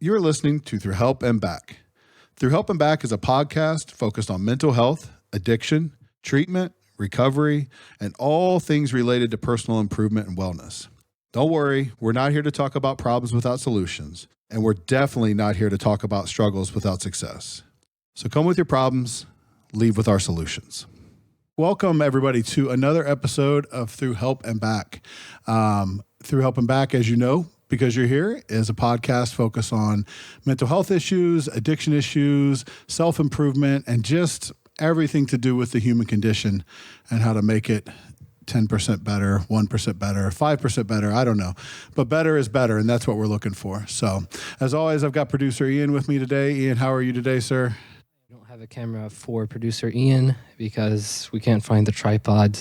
You're listening to Through Help and Back. Through Help and Back is a podcast focused on mental health, addiction, treatment, recovery, and all things related to personal improvement and wellness. Don't worry, we're not here to talk about problems without solutions, and we're definitely not here to talk about struggles without success. So come with your problems, leave with our solutions. Welcome, everybody, to another episode of Through Help and Back. Through Help and Back, as you know, because you're here, is a podcast focused on mental health issues, addiction issues, self-improvement, and just everything to do with the human condition and how to make it 10% better, 1% better, 5% better, I don't know. But better is better, and that's what we're looking for. So, as always, I've got producer Ian with me today. Ian, how are you today, sir? I don't have a camera for producer Ian because we can't find the tripod.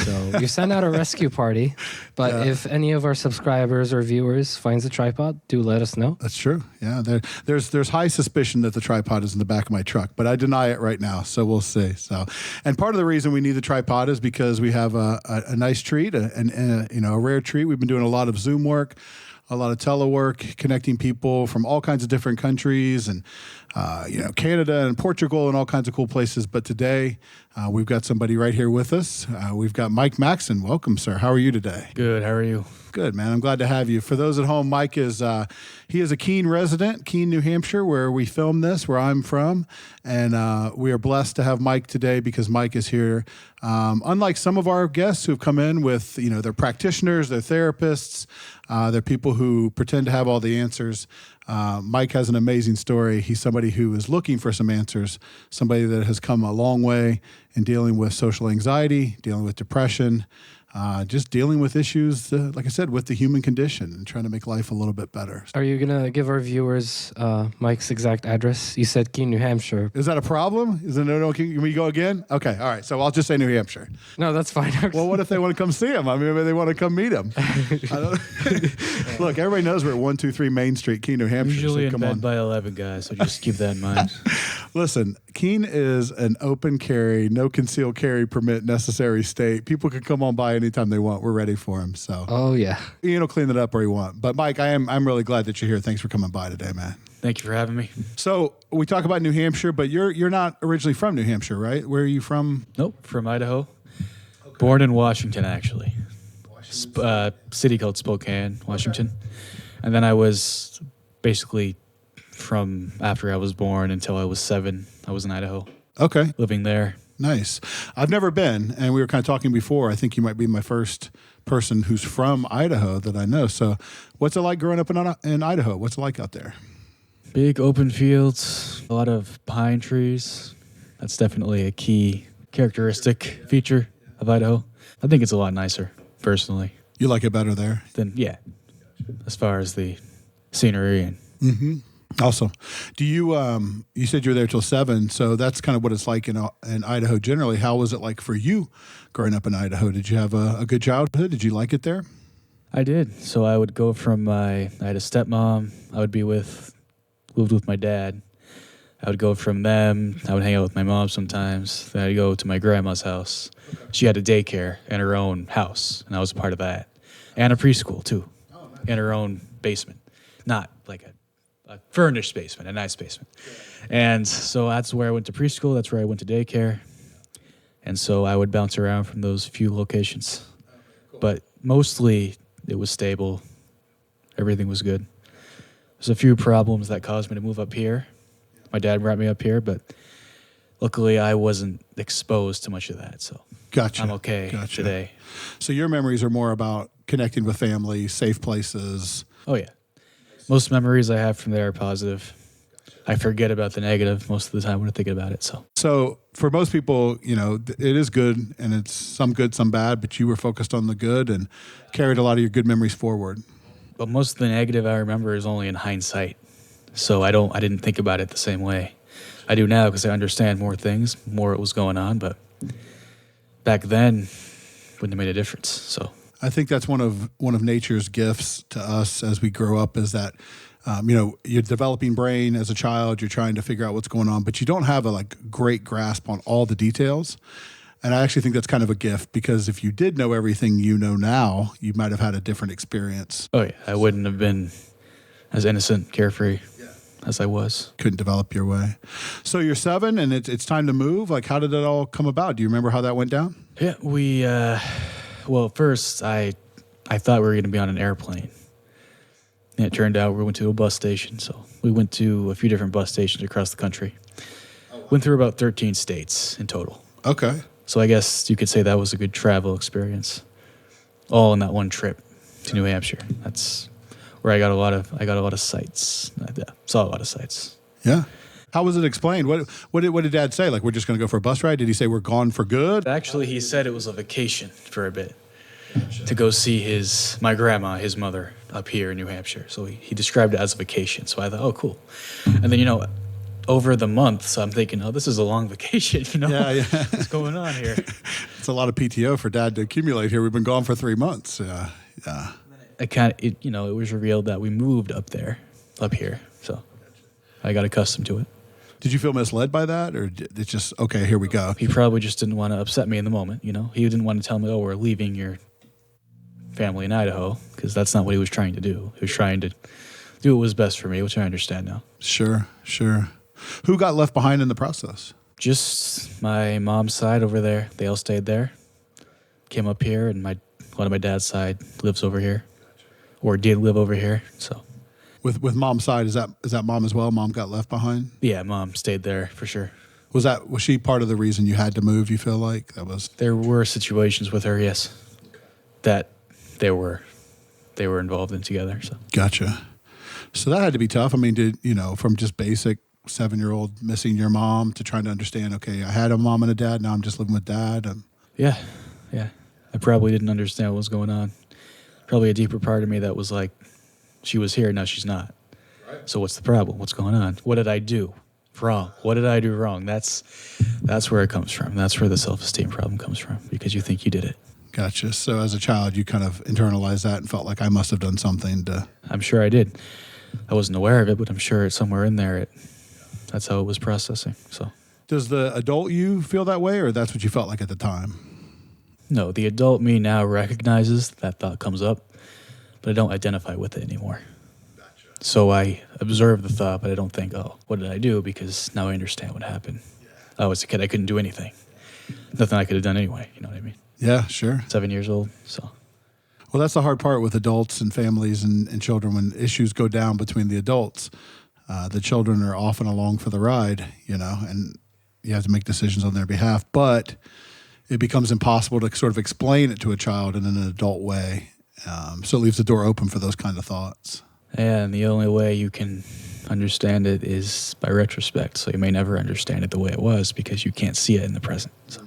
So we sent out a rescue party. But if any of our subscribers or viewers finds a tripod, do let us know. That's true. Yeah, there's high suspicion that the tripod is in the back of my truck, but I deny it right now. So we'll see. So, and part of the reason we need the tripod is because we have a nice treat, a rare treat. We've been doing a lot of Zoom work, a lot of telework, connecting people from all kinds of different countries and, Canada and Portugal and all kinds of cool places. But today we've got somebody right here with us. We've got Mike Maxson. Welcome, sir. How are you today? Good. How are you? Good, man. I'm glad to have you. For those at home, Mike is he is a Keene resident, Keene, New Hampshire, where we film this, where I'm from. And we are blessed to have Mike today because Mike is here. Unlike some of our guests who have come in with, they're practitioners, they're therapists, they're people who pretend to have all the answers. Mike has an amazing story. He's somebody who is looking for some answers, somebody that has come a long way in dealing with social anxiety, dealing with depression, just dealing with issues, like I said, with the human condition and trying to make life a little bit better. Are you going to give our viewers Mike's exact address? You said Keene, New Hampshire. Is that a problem? Is it no? Can we go again? Okay. All right. So I'll just say New Hampshire. No, that's fine. Well, what if they want to come see him? I mean, maybe they want to come meet him. Look, everybody knows we're at 123 Main Street, Keene, New Hampshire. Usually so in bed by 11, guys, so just keep that in mind. Listen, Keene is an open carry, no concealed carry permit necessary state. People can come on by anytime they want. We're ready for them. So, oh yeah, Ian will clean it up where you want. But Mike, I'm really glad that you're here. Thanks for coming by today, man. Thank you for having me. So we talk about New Hampshire, but you're not originally from New Hampshire, right? Where are you from? Nope, from Idaho. Okay. Born in Washington, actually. City called Spokane, Washington. And then I was basically from after I was born until I was 7, I was in Idaho. Okay. Living there. Nice. I've never been, and we were kind of talking before. I think you might be my first person who's from Idaho that I know. So what's it like growing up in Idaho? What's it like out there? Big open fields, a lot of pine trees. That's definitely a key characteristic feature of Idaho. I think it's a lot nicer, personally. You like it better there? Yeah, as far as the scenery and... Mm-hmm. Awesome. Do you, you said you were there till 7, so that's kind of what it's like in Idaho generally. How was it like for you growing up in Idaho? Did you have a good childhood? Did you like it there? I did. So I would go I had a stepmom. I would lived with my dad. I would go from them. I would hang out with my mom sometimes. Then I'd go to my grandma's house. Okay. She had a daycare in her own house, and I was a part of that. And a preschool, too, in her own basement. Not like a furnished basement, a nice basement. And so that's where I went to preschool. That's where I went to daycare. And so I would bounce around from those few locations. But mostly it was stable. Everything was good. There's a few problems that caused me to move up here. My dad brought me up here, but luckily I wasn't exposed to much of that. So gotcha. I'm okay today. So your memories are more about connecting with family, safe places. Oh, yeah. Most memories I have from there are positive. I forget about the negative most of the time when I'm thinking about it. So for most people, it is good, and it's some good, some bad, but you were focused on the good and carried a lot of your good memories forward. But most of the negative I remember is only in hindsight. So I didn't think about it the same way. I do now because I understand more things, more what was going on, but back then wouldn't have made a difference. So I think that's one of nature's gifts to us as we grow up is that, you're developing brain as a child, you're trying to figure out what's going on, but you don't have a great grasp on all the details. And I actually think that's kind of a gift because if you did know everything you know now, you might have had a different experience. Oh yeah, I wouldn't have been as innocent, carefree. Yeah. as I was. Couldn't develop your way. So you're 7 and it's time to move. Like, how did it all come about? Do you remember how that went down? Yeah, we, well, first I thought we were going to be on an airplane. And it turned out we went to a bus station. So we went to a few different bus stations across the country. Went through about 13 states in total. Okay. So I guess you could say that was a good travel experience. All in that one trip to New Hampshire. That's where I got a lot of sights. I saw a lot of sights. Yeah. How was it explained? What did Dad say? Like, we're just going to go for a bus ride? Did he say we're gone for good? Actually, he said it was a vacation for a bit. To go see my grandma, his mother, up here in New Hampshire. So he described it as a vacation. So I thought, oh, cool. And then, over the month, so I'm thinking, oh, this is a long vacation, Yeah. What's going on here? It's a lot of PTO for Dad to accumulate here. We've been gone for 3 months. Yeah. It was revealed that we moved up here. So I got accustomed to it. Did you feel misled by that, or it's just, okay, here we go? He probably just didn't want to upset me in the moment, He didn't want to tell me, oh, we're leaving your family in Idaho, because that's not what he was trying to do. He was trying to do what was best for me, which I understand now. Sure. Who got left behind in the process? Just my mom's side over there. They all stayed there. Came up here, and one of my dad's side lives over here, or did live over here. So, with mom's side, is that mom as well? Mom got left behind. Yeah, mom stayed there for sure. Was she part of the reason you had to move? You feel like that was? There were situations with her, yes, that they were involved in together. So gotcha. So that had to be tough. I mean, from just basic 7-year-old missing your mom to trying to understand, okay, I had a mom and a dad, now I'm just living with Dad. Yeah. I probably didn't understand what was going on. Probably a deeper part of me that was like, she was here, now she's not. Right. So what's the problem? What's going on? What did I do wrong? What did I do wrong? That's where it comes from. That's where the self-esteem problem comes from, because you think you did it. Gotcha. So as a child, you kind of internalized that and felt like I must have done something to... I'm sure I did. I wasn't aware of it, but I'm sure it's somewhere in there. That's how it was processing. So, does the adult you feel that way, or that's what you felt like at the time? No, the adult me now recognizes that thought comes up, but I don't identify with it anymore. Gotcha. So I observe the thought, but I don't think, oh, what did I do? Because now I understand what happened. Yeah. I was a kid. I couldn't do anything. Nothing I could have done anyway. You know what I mean? Yeah, sure. 7 years old, so... Well, that's the hard part with adults and families and children. When issues go down between the adults, the children are often along for the ride, and you have to make decisions on their behalf. But it becomes impossible to sort of explain it to a child in an adult way. So it leaves the door open for those kind of thoughts. Yeah, and the only way you can understand it is by retrospect. So you may never understand it the way it was because you can't see it in the present. So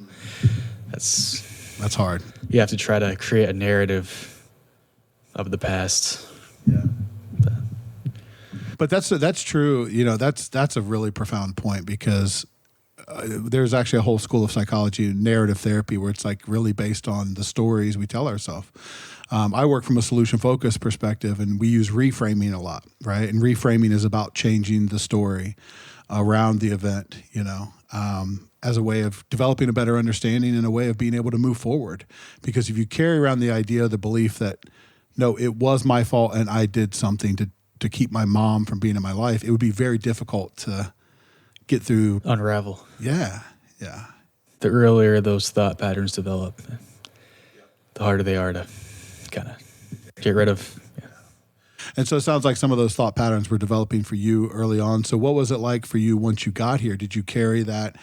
that's hard. You have to try to create a narrative of the past. Yeah. But that's true. That's a really profound point, because there's actually a whole school of psychology, narrative therapy, where it's like really based on the stories we tell ourselves. I work from a solution-focused perspective, and we use reframing a lot, right? And reframing is about changing the story around the event, as a way of developing a better understanding and a way of being able to move forward. Because if you carry around the idea, the belief that, no, it was my fault and I did something to keep my mom from being in my life, it would be very difficult to get through. Unravel. Yeah. The earlier those thought patterns develop, the harder they are to kind of get rid of. Yeah. And so it sounds like some of those thought patterns were developing for you early on. So what was it like for you once you got here? Did you carry that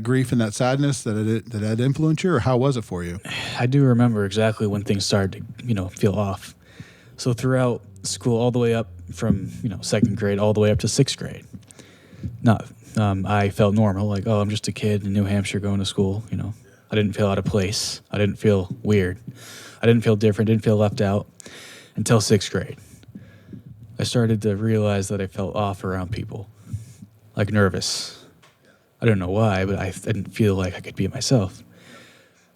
grief and that sadness that influenced you, or how was it for you? I do remember exactly when things started to, feel off. So throughout school, all the way up from, second grade, all the way up to sixth grade, I felt normal. Like, oh, I'm just a kid in New Hampshire going to school. I didn't feel out of place. I didn't feel weird. I didn't feel different. Didn't feel left out until sixth grade. I started to realize that I felt off around people, like nervous. I don't know why, but I didn't feel like I could be myself.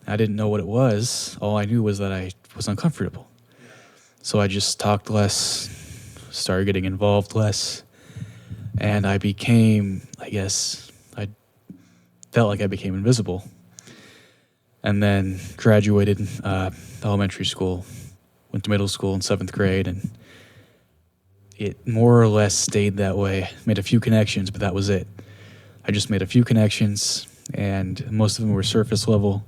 I didn't know what it was. All I knew was that I was uncomfortable. So I just talked less, started getting involved less, and I felt like I became invisible. And then graduated elementary school, went to middle school in 7th grade, and it more or less stayed that way. Made a few connections, but that was it. I just made a few connections, and most of them were surface level.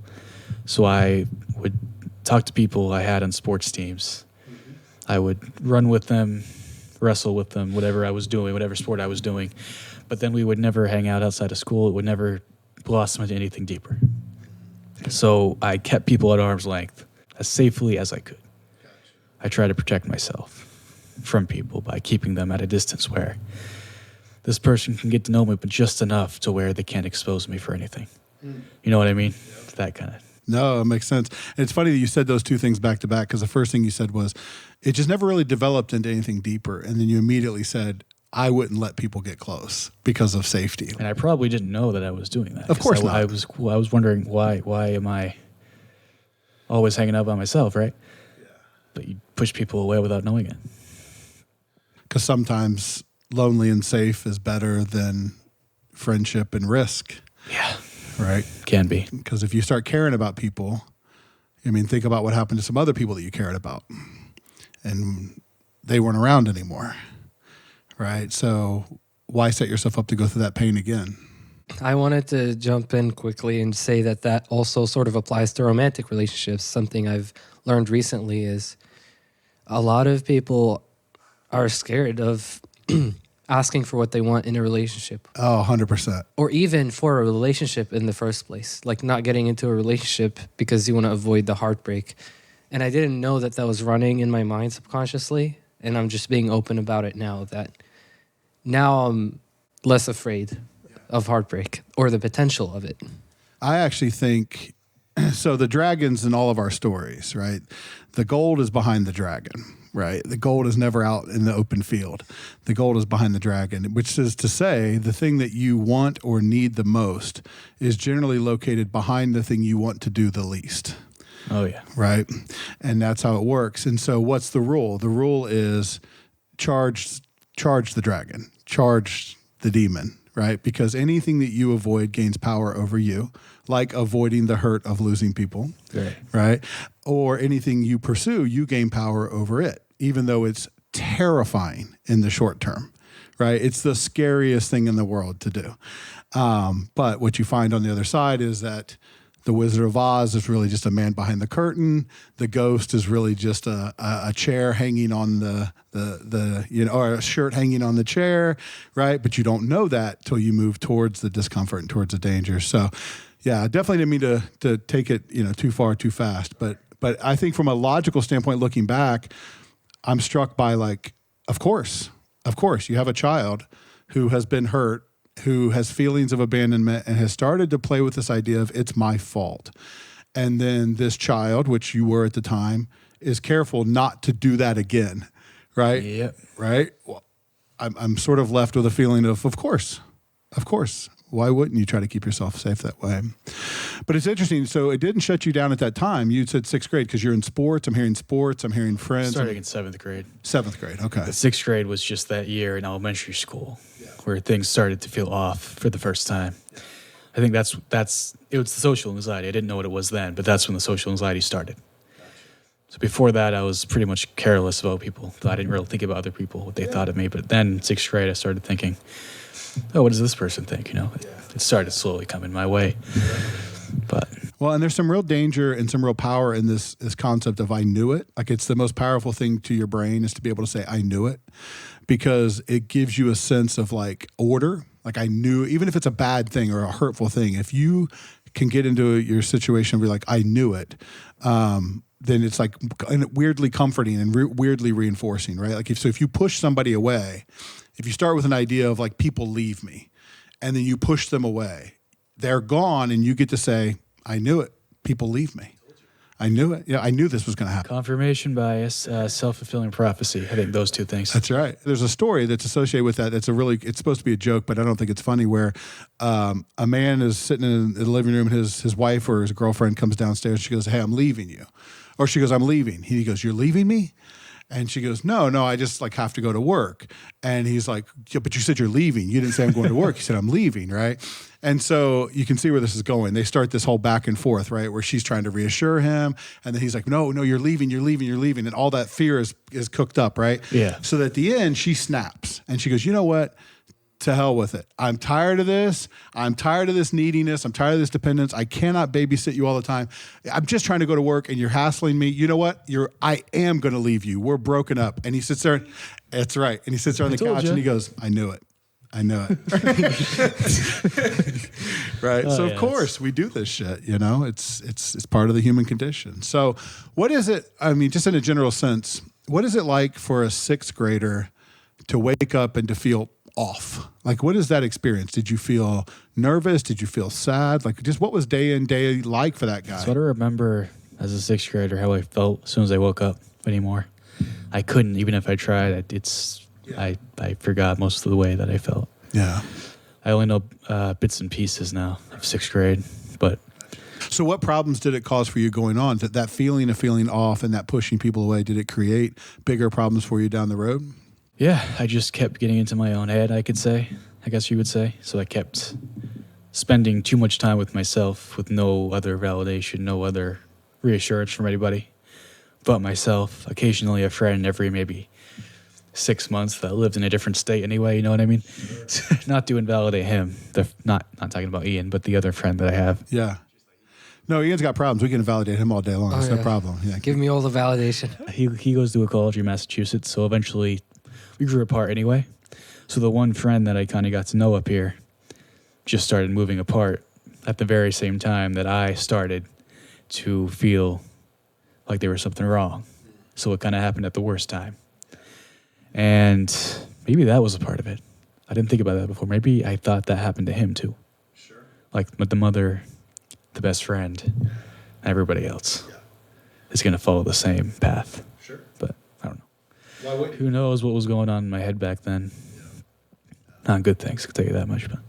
So I would talk to people I had on sports teams. I would run with them, wrestle with them, whatever I was doing, whatever sport I was doing. But then we would never hang out outside of school. It would never blossom into anything deeper. So I kept people at arm's length as safely as I could. I tried to protect myself from people by keeping them at a distance where this person can get to know me, but just enough to where they can't expose me for anything. You know what I mean? Yep. That kind of. No, it makes sense. And it's funny that you said those two things back to back, because the first thing you said was it just never really developed into anything deeper. And then you immediately said, I wouldn't let people get close because of safety. And I probably didn't know that I was doing that. Of course not. I was wondering why am I always hanging out by myself, right? Yeah. But you push people away without knowing it. Because sometimes lonely and safe is better than friendship and risk. Yeah. Right? Can be. Because if you start caring about people, I mean, think about what happened to some other people that you cared about. And they weren't around anymore. Right? So why set yourself up to go through that pain again? I wanted to jump in quickly and say that also sort of applies to romantic relationships. Something I've learned recently is a lot of people are scared of asking for what they want in a relationship. Oh, 100%. Or even for a relationship in the first place. Like not getting into a relationship because you want to avoid the heartbreak. And I didn't know that was running in my mind subconsciously. And I'm just being open about it now, that now I'm less afraid of heartbreak or the potential of it. I actually think, so the dragons in all of our stories, right? The gold is behind the dragon, right? The gold is never out in the open field. The gold is behind the dragon, which is to say the thing that you want or need the most is generally located behind the thing you want to do the least. Oh, yeah. Right? And that's how it works. And so what's the rule? The rule is charge the dragon, charge the demon, right? Because anything that you avoid gains power over you, like avoiding the hurt of losing people, right? Or anything you pursue, you gain power over it, even though it's terrifying in the short term, right? It's the scariest thing in the world to do. But what you find on the other side is that the Wizard of Oz is really just a man behind the curtain. The ghost is really just a chair hanging on the or a shirt hanging on the chair, right? But you don't know that till you move towards the discomfort and towards the danger. So, yeah, definitely didn't mean to take it too far too fast. But I think from a logical standpoint, looking back, I'm struck by of course, you have a child who has been hurt, who has feelings of abandonment and has started to play with this idea of it's my fault. And then this child, which you were at the time, is careful not to do that again, right? Yep. Right? Well, I'm sort of left with a feeling of course. Why wouldn't you try to keep yourself safe that way? But it's interesting. So it didn't shut you down at that time. You said 6th grade because you're in sports. I'm hearing friends. Starting in 7th grade. 7th grade, okay. The 6th grade was just that year in elementary school where things started to feel off for the first time. I think it was the social anxiety. I didn't know what it was then, but that's when the social anxiety started. So before that, I was pretty much careless about people. I didn't really think about other people, what they thought of me. But then 6th grade, I started thinking, oh, what does this person think? It started slowly coming my way. Well, and there's some real danger and some real power in this concept of I knew it. Like it's the most powerful thing to your brain is to be able to say I knew it, because it gives you a sense of order. Like I knew, even if it's a bad thing or a hurtful thing, if you can get into your situation and be like, I knew it, then it's weirdly comforting and weirdly reinforcing, right? If you push somebody away, if you start with an idea of people leave me, and then you push them away, they're gone, and you get to say, I knew it. People leave me. I knew it. Yeah, I knew this was going to happen. Confirmation bias, self-fulfilling prophecy. I think those two things. That's right. There's a story that's associated with that. It's supposed to be a joke, but I don't think it's funny, where a man is sitting in the living room and his wife or his girlfriend comes downstairs. She goes, hey, I'm leaving you. Or she goes, I'm leaving. He goes, you're leaving me? And she goes, no, I just like have to go to work. And he's like, yeah, but you said you're leaving. You didn't say I'm going to work. You said I'm leaving, right? And so you can see where this is going. They start this whole back and forth, right? Where she's trying to reassure him. And then he's like, no, you're leaving. And all that fear is cooked up, right? Yeah. So at the end, she snaps and she goes, you know what? To hell with it. I'm tired of this. I'm tired of this neediness. I'm tired of this dependence. I cannot babysit you all the time. I'm just trying to go to work and you're hassling me. You know what? I am going to leave you. We're broken up. And he sits there. That's right. And he sits there on the couch and he goes, I knew it. Right. So of course we do this shit, it's part of the human condition. So what is it? I mean, just in a general sense, what is it like for a sixth grader to wake up and to feel off? Like, what is that experience? Did you feel nervous? Did you feel sad? Like, just what was day in, day like for that guy? So I don't remember as a sixth grader how I felt as soon as I woke up anymore. I couldn't, even if I tried. I forgot most of the way that I felt. Yeah. I only know bits and pieces now of sixth grade, but. So what problems did it cause for you going on? That feeling of feeling off and that pushing people away, did it create bigger problems for you down the road? Yeah, I just kept getting into my own head, I guess you would say. So I kept spending too much time with myself with no other validation, no other reassurance from anybody but myself. Occasionally a friend every maybe 6 months that lived in a different state anyway, you know what I mean? Not to invalidate him, not talking about Ian, but the other friend that I have. Yeah. No, Ian's got problems. We can validate him all day long. It's no problem. Yeah. Give me all the validation. He goes to a college in Massachusetts, so eventually we grew apart anyway. So the one friend that I kind of got to know up here just started moving apart at the very same time that I started to feel like there was something wrong. So it kind of happened at the worst time. And maybe that was a part of it. I didn't think about that before. Maybe I thought that happened to him too. Sure. Like the mother, the best friend, everybody else is going to follow the same path. Sure. But I don't know. Who knows what was going on in my head back then? Not good things, I can tell you that much. But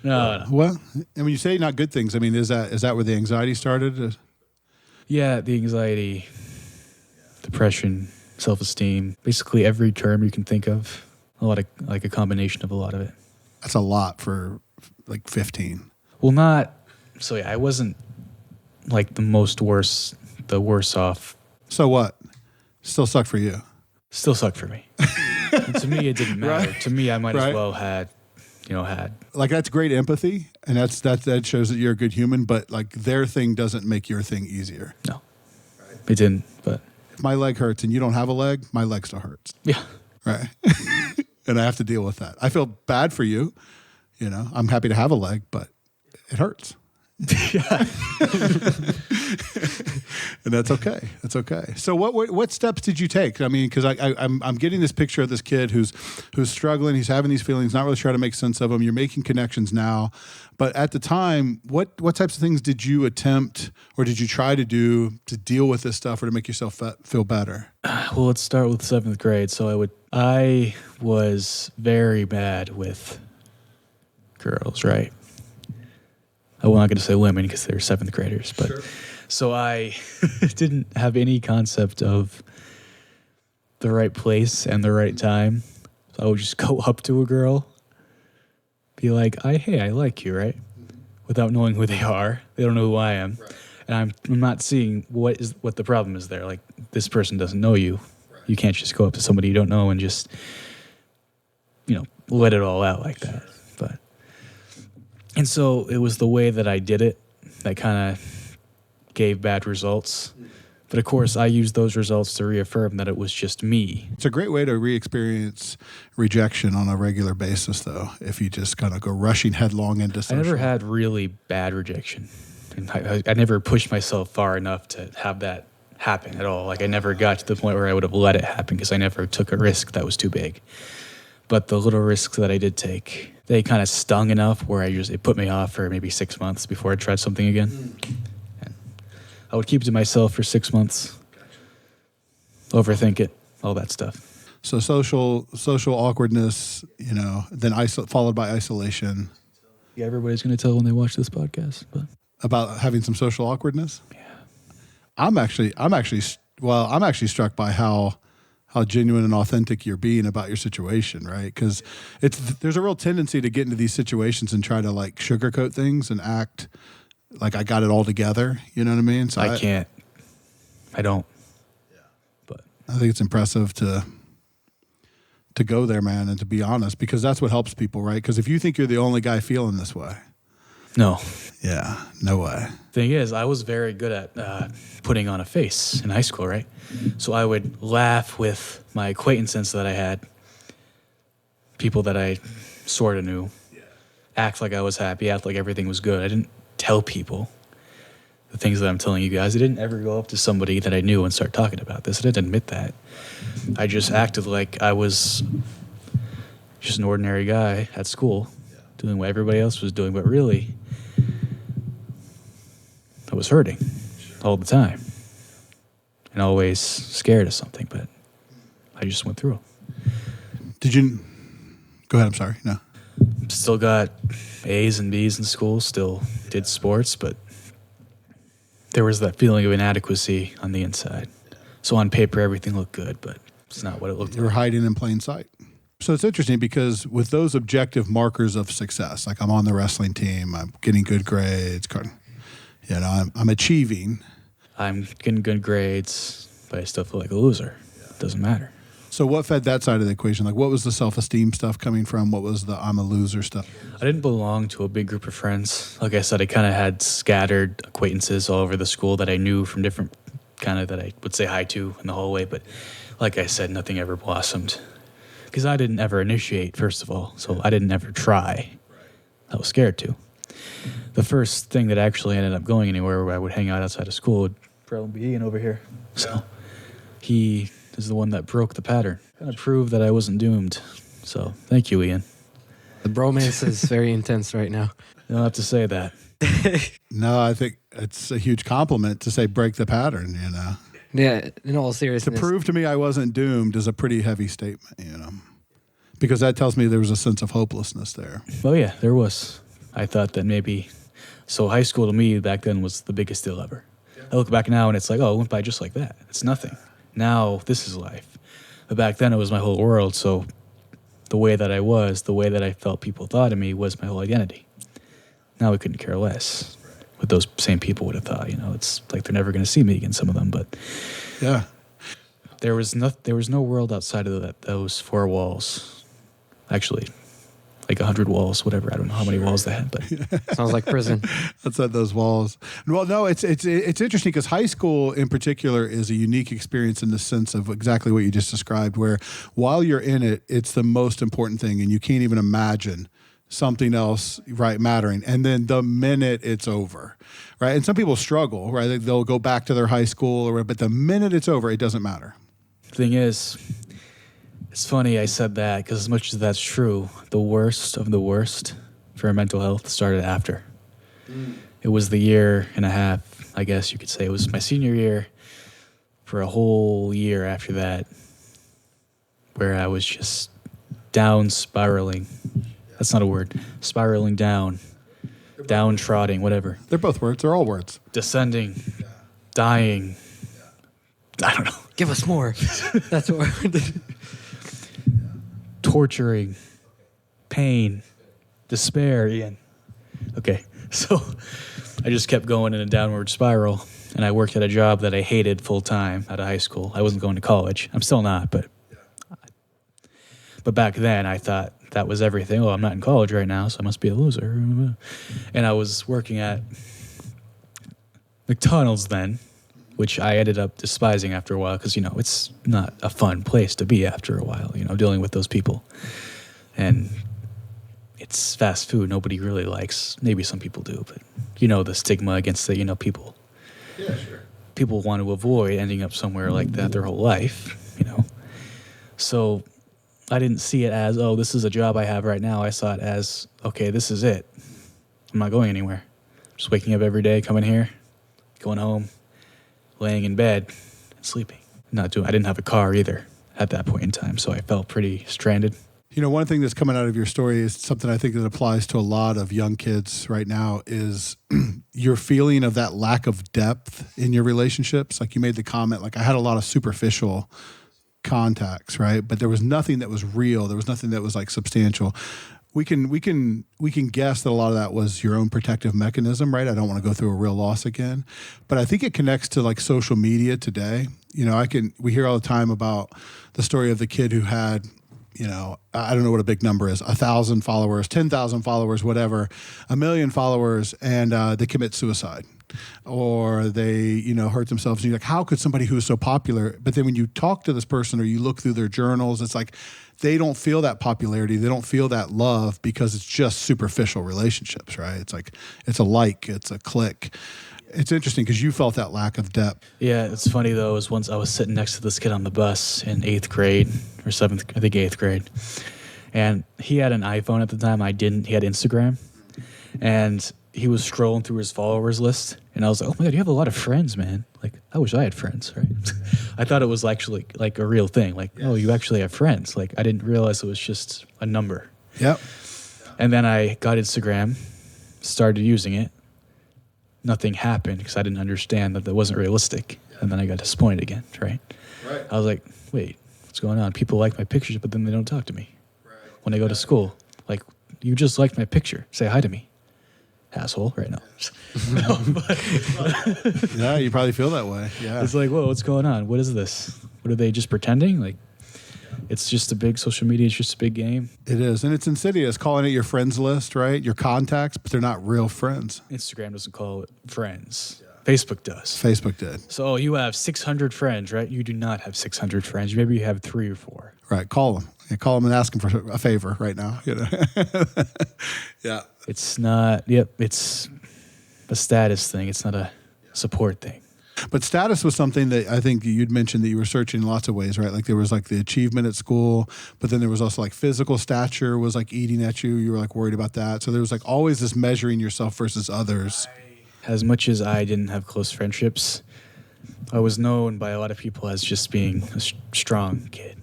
no. Well, and when you say not good things, I mean, is that where the anxiety started? Yeah, the anxiety, depression, self-esteem, basically every term you can think of. A combination of a lot of it. That's a lot for like 15. Well, I wasn't like the worst off. So what? Still sucked for you. Still sucked for me. And to me, it didn't matter. Right. To me, I might as well had. Like, that's great empathy, and that shows that you're a good human, but like their thing doesn't make your thing easier. No, it didn't, but. If my leg hurts and you don't have a leg, my leg still hurts. Yeah. Right. And I have to deal with that. I feel bad for you. I'm happy to have a leg, but it hurts. Yeah. And that's okay. That's okay. So what steps did you take? I mean, because I'm getting this picture of this kid who's struggling. He's having these feelings, not really trying to make sense of them. You're making connections now, but at the time, what types of things did you attempt or did you try to do to deal with this stuff or to make yourself feel better? Well, let's start with 7th grade. So I was very bad with girls, right? I'm not going to say women because they're 7th graders, but sure. So I didn't have any concept of the right place and the right time. So I would just go up to a girl, be like, hey, I like you, right? Without knowing who they are. They don't know who I am. Right. And I'm not seeing what the problem is there. Like, this person doesn't know you. Right. You can't just go up to somebody you don't know and just, let it all out like that. And so it was the way that I did it that kind of gave bad results. But of course, I used those results to reaffirm that it was just me. It's a great way to re-experience rejection on a regular basis, though, if you just kind of go rushing headlong into social. I never had really bad rejection. And I never pushed myself far enough to have that happen at all. Like, I never got to the point where I would have let it happen because I never took a risk that was too big. But the little risks that I did take, they kind of stung enough where it put me off for maybe 6 months before I tried something again. And I would keep it to myself for 6 months, overthink it, all that stuff. So social awkwardness, then followed by isolation. Yeah, everybody's going to tell when they watch this podcast. But about having some social awkwardness. Yeah, I'm actually Well, I'm actually struck by how genuine and authentic you're being about your situation, right? Because there's a real tendency to get into these situations and try to like sugarcoat things and act like I got it all together. You know what I mean? So I can't. I don't. But I think it's impressive to go there, man, and to be honest, because that's what helps people, right? Because if you think you're the only guy feeling this way, no. yeah, no way. Thing is, I was very good at putting on a face in high school, right? So I would laugh with my acquaintances that I had, people that I sort of knew, act like I was happy, act like everything was good. I didn't tell people the things that I'm telling you guys. I didn't ever go up to somebody that I knew and start talking about this. I didn't admit that. I just acted like I was just an ordinary guy at school, doing what everybody else was doing, but really, I was hurting all the time and always scared of something, but I just went through it. Did you go ahead? I'm sorry. No. Still got A's and B's in school, still did sports, but there was that feeling of inadequacy on the inside. So on paper, everything looked good, but it's not what it looked You were like. hiding in plain sight. So it's interesting because with those objective markers of success, like I'm on the wrestling team, I'm getting good grades, you know, I'm achieving. I'm getting good grades, but I still feel like a loser. It doesn't matter. So what fed that side of the equation? Like what was the self-esteem stuff coming from? What was the I'm a loser stuff? I didn't belong to a big group of friends. Like I said, I kind of had scattered acquaintances all over the school that I knew from different kind of that I would say hi to in the hallway. But like I said, nothing ever blossomed because I didn't ever initiate, first of all. So I didn't ever try. I was scared to. The first thing that actually ended up going anywhere where I would hang out outside of school would probably be Ian over here. So he is the one that broke the pattern. Kind of proved that I wasn't doomed. So thank you, Ian. The bromance is very intense right now. You don't have to say that. No, I think it's a huge compliment to say break the pattern, you know. Yeah, in all To seriousness. prove to me I wasn't doomed is a pretty heavy statement, you know. Because that tells me there was a sense of hopelessness there. Oh yeah, there was. I thought that maybe, so high school to me back then was the biggest deal ever. I look back now and it's like, oh, it went by just like that. It's nothing. Now this is life. But back then it was my whole world. So the way that I was, the way that I felt people thought of me was my whole identity. Now we couldn't care less what those same people would have thought. You know, it's like they're never going to see me again, some of them. But Yeah. there was no world outside of those four walls. Actually, like 100 walls, whatever. I don't know how many walls they had, but Sounds like prison. Outside those walls. Well, no, it's interesting because high school in particular is a unique experience in the sense of exactly what you just described, where while you're in it, it's the most important thing, and you can't even imagine something else, right, mattering. And then the minute it's over, right? And some people struggle, right? They'll go back to their high school, but the minute it's over, it doesn't matter. thing is, it's funny I said that because as much as that's true, the worst of the worst for mental health started after. It was the year and a half, I guess you could say. It was my senior year for a whole year after that where I was just down spiraling. That's not a word. Spiraling down, downtrodden, whatever. They're both words. They're all words. Descending, dying. I don't know. Give us more. That's what we're Torturing, pain, despair, Ian. Okay, so I just kept going in a downward spiral, and I worked at a job that I hated full time out of high school. I wasn't going to college. I'm still not, but back then I thought that was everything. Oh, I'm not in college right now, so I must be a loser. And I was working at McDonald's then, which I ended up despising after a while because, you know, it's not a fun place to be after a while, you know, dealing with those people. And it's fast food. Nobody really likes. Maybe some people do, but you know the stigma against it, you know, people. Yeah, sure. People want to avoid ending up somewhere like that their whole life, you know. So I didn't see it as, oh, this is a job I have right now. I saw it as, okay, this is it. I'm not going anywhere. Just waking up every day, coming here, going home, laying in bed, and sleeping. I didn't have a car either at that point in time, so I felt pretty stranded. You know, one thing that's coming out of your story is something I think that applies to a lot of young kids right now is your feeling of that lack of depth in your relationships. Like you made the comment, like I had a lot of superficial contacts, right? But there was nothing that was real. There was nothing that was like substantial. We can guess that a lot of that was your own protective mechanism, right? I don't want to go through a real loss again, but I think it connects to like social media today. You know, we hear all the time about the story of the kid who had, you know, I don't know what a big number is, 1,000 followers, 10,000 followers, whatever, 1 million followers, and they commit suicide or they, you know, hurt themselves. And you're like, how could somebody who is so popular, but then when you talk to this person or you look through their journals, it's like they don't feel that popularity. They don't feel that love because it's just superficial relationships, right? It's like, it's a like, it's a click. It's interesting because you felt that lack of depth. Yeah, it's funny though. Was once I was sitting next to this kid on the bus in 8th grade or 7th, I think 8th grade, and he had an iPhone at the time. I didn't. He had Instagram, and he was scrolling through his followers list, and I was like, "Oh my God, you have a lot of friends, man! Like, I wish I had friends." Right? I thought it was actually like a real thing. Like, oh, you actually have friends. Like, I didn't realize it was just a number. Yep. And then I got Instagram, started using it. Nothing happened because I didn't understand that wasn't realistic. And then I got disappointed again, right? I was like, wait, what's going on? People like my pictures, but then they don't talk to me. When I go to school, like, you just liked my picture. Say hi to me. Asshole, right now. No, but Yeah, you probably feel that way. Yeah. it's like, whoa, what's going on? What is this? What are they just pretending? Like, it's just a big social media. It's just a big game. It is. And it's insidious, calling it your friends list, right? Your contacts, but they're not real friends. Instagram doesn't call it friends. Facebook does. Facebook did. So you have 600 friends, right? You do not have 600 friends. Maybe you have 3 or 4. Right. Call them. Yeah, call them and ask them for a favor right now. You know? Yeah. It's not, it's a status thing. It's not a support thing. But status was something that I think you'd mentioned that you were searching in lots of ways, right? Like there was like the achievement at school, but then there was also like physical stature was like eating at you. You were like worried about that. So there was like always this measuring yourself versus others. As much as I didn't have close friendships, I was known by a lot of people as just being a strong kid.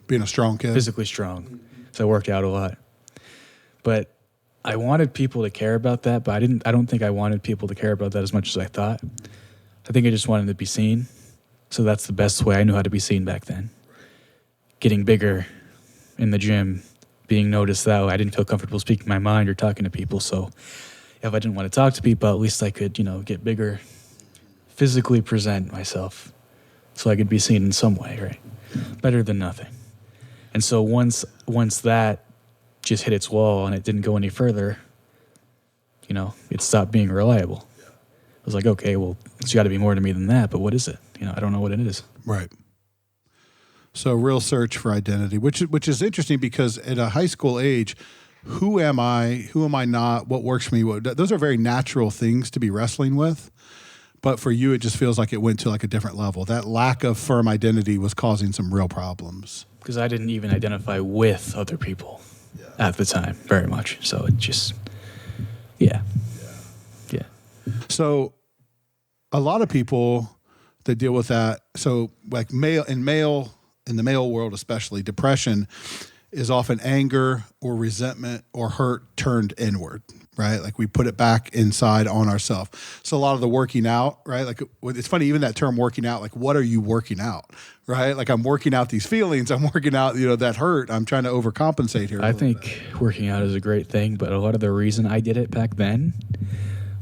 Being a strong kid. Physically strong. So I worked out a lot. But I wanted people to care about that, but I don't think I wanted people to care about that as much as I thought. I think I just wanted to be seen. So that's the best way I knew how to be seen back then. Getting bigger in the gym, being noticed that way. I didn't feel comfortable speaking my mind or talking to people. So if I didn't want to talk to people, at least I could, get bigger, physically present myself so I could be seen in some way, right? Better than nothing. And so once that just hit its wall and it didn't go any further, it stopped being reliable. I was like, okay, well, it's got to be more to me than that, but what is it? I don't know what it is. Right. So real search for identity, which is interesting because at a high school age, who am I? Who am I not? What works for me? Those are very natural things to be wrestling with. But for you, it just feels like it went to like a different level. That lack of firm identity was causing some real problems. Because I didn't even identify with other people at the time very much. So it just, yeah. So a lot of people that deal with that, so like in the male world especially, depression is often anger or resentment or hurt turned inward, right? Like we put it back inside on ourselves. So a lot of the working out, right? Like it's funny, even that term working out, like what are you working out, right? Like I'm working out these feelings. I'm working out, that hurt. I'm trying to overcompensate here. I think working out is a great thing, but a lot of the reason I did it back then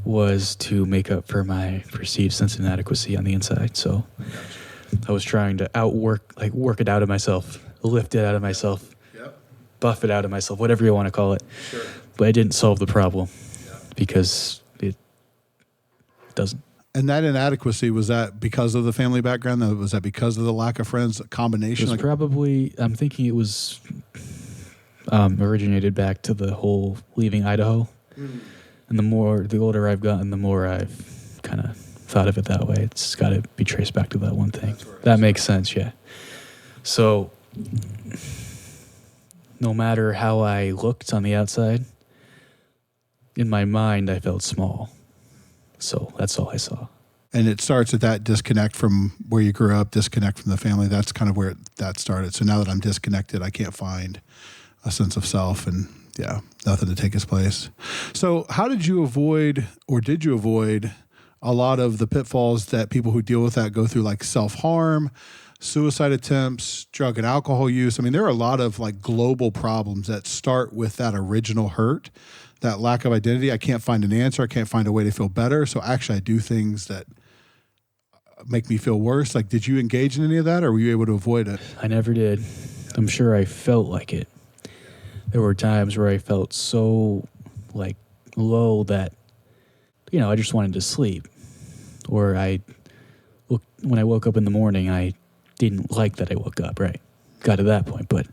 was to make up for my perceived sense of inadequacy on the inside. So I was trying to work it out of myself, lift it out of myself, buff it out of myself, whatever you want to call it. Sure. But it didn't solve the problem because it doesn't. And that inadequacy, was that because of the family background? Was that because of the lack of friends? A combination? It was probably, I'm thinking it was originated back to the whole leaving Idaho. Mm. And the older I've gotten, the more I've kind of thought of it that way. It's got to be traced back to that one thing. That makes sense, yeah. So no matter how I looked on the outside, in my mind, I felt small. So that's all I saw. And it starts at that disconnect from where you grew up, disconnect from the family. That's kind of where that started. So now that I'm disconnected, I can't find a sense of self, and nothing to take his place. So how did you avoid, or did you avoid, a lot of the pitfalls that people who deal with that go through, like self-harm, suicide attempts, drug and alcohol use? I mean, there are a lot of like global problems that start with that original hurt, that lack of identity. I can't find an answer. I can't find a way to feel better. So actually I do things that make me feel worse. Like, did you engage in any of that, or were you able to avoid it? I never did. I'm sure I felt like it. There were times where I felt so like low that, I just wanted to sleep. Or when I woke up in the morning, I didn't like that I woke up, right? Got to that point. But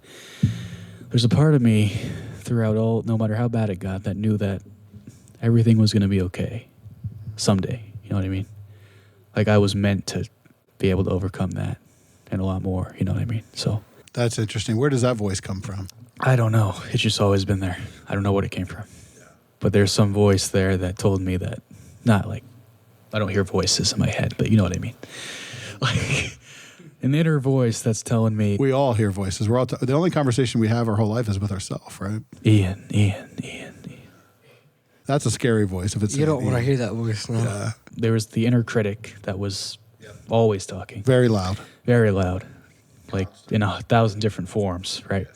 there's a part of me throughout no matter how bad it got, that knew that everything was going to be okay someday. You know what I mean? Like, I was meant to be able to overcome that and a lot more. You know what I mean? So that's interesting. Where does that voice come from? I don't know. It's just always been there. I don't know where it came from. But there's some voice there that told me that, not like, I don't hear voices in my head, but you know what I mean. Like, an inner voice that's telling me. We all hear voices. We're all the only conversation we have our whole life is with ourselves, right? Ian. That's a scary voice. If it's you don't want to hear that voice now. Yeah. There was the inner critic that was always talking. Very loud. Very loud. Like in 1,000 different forms, right?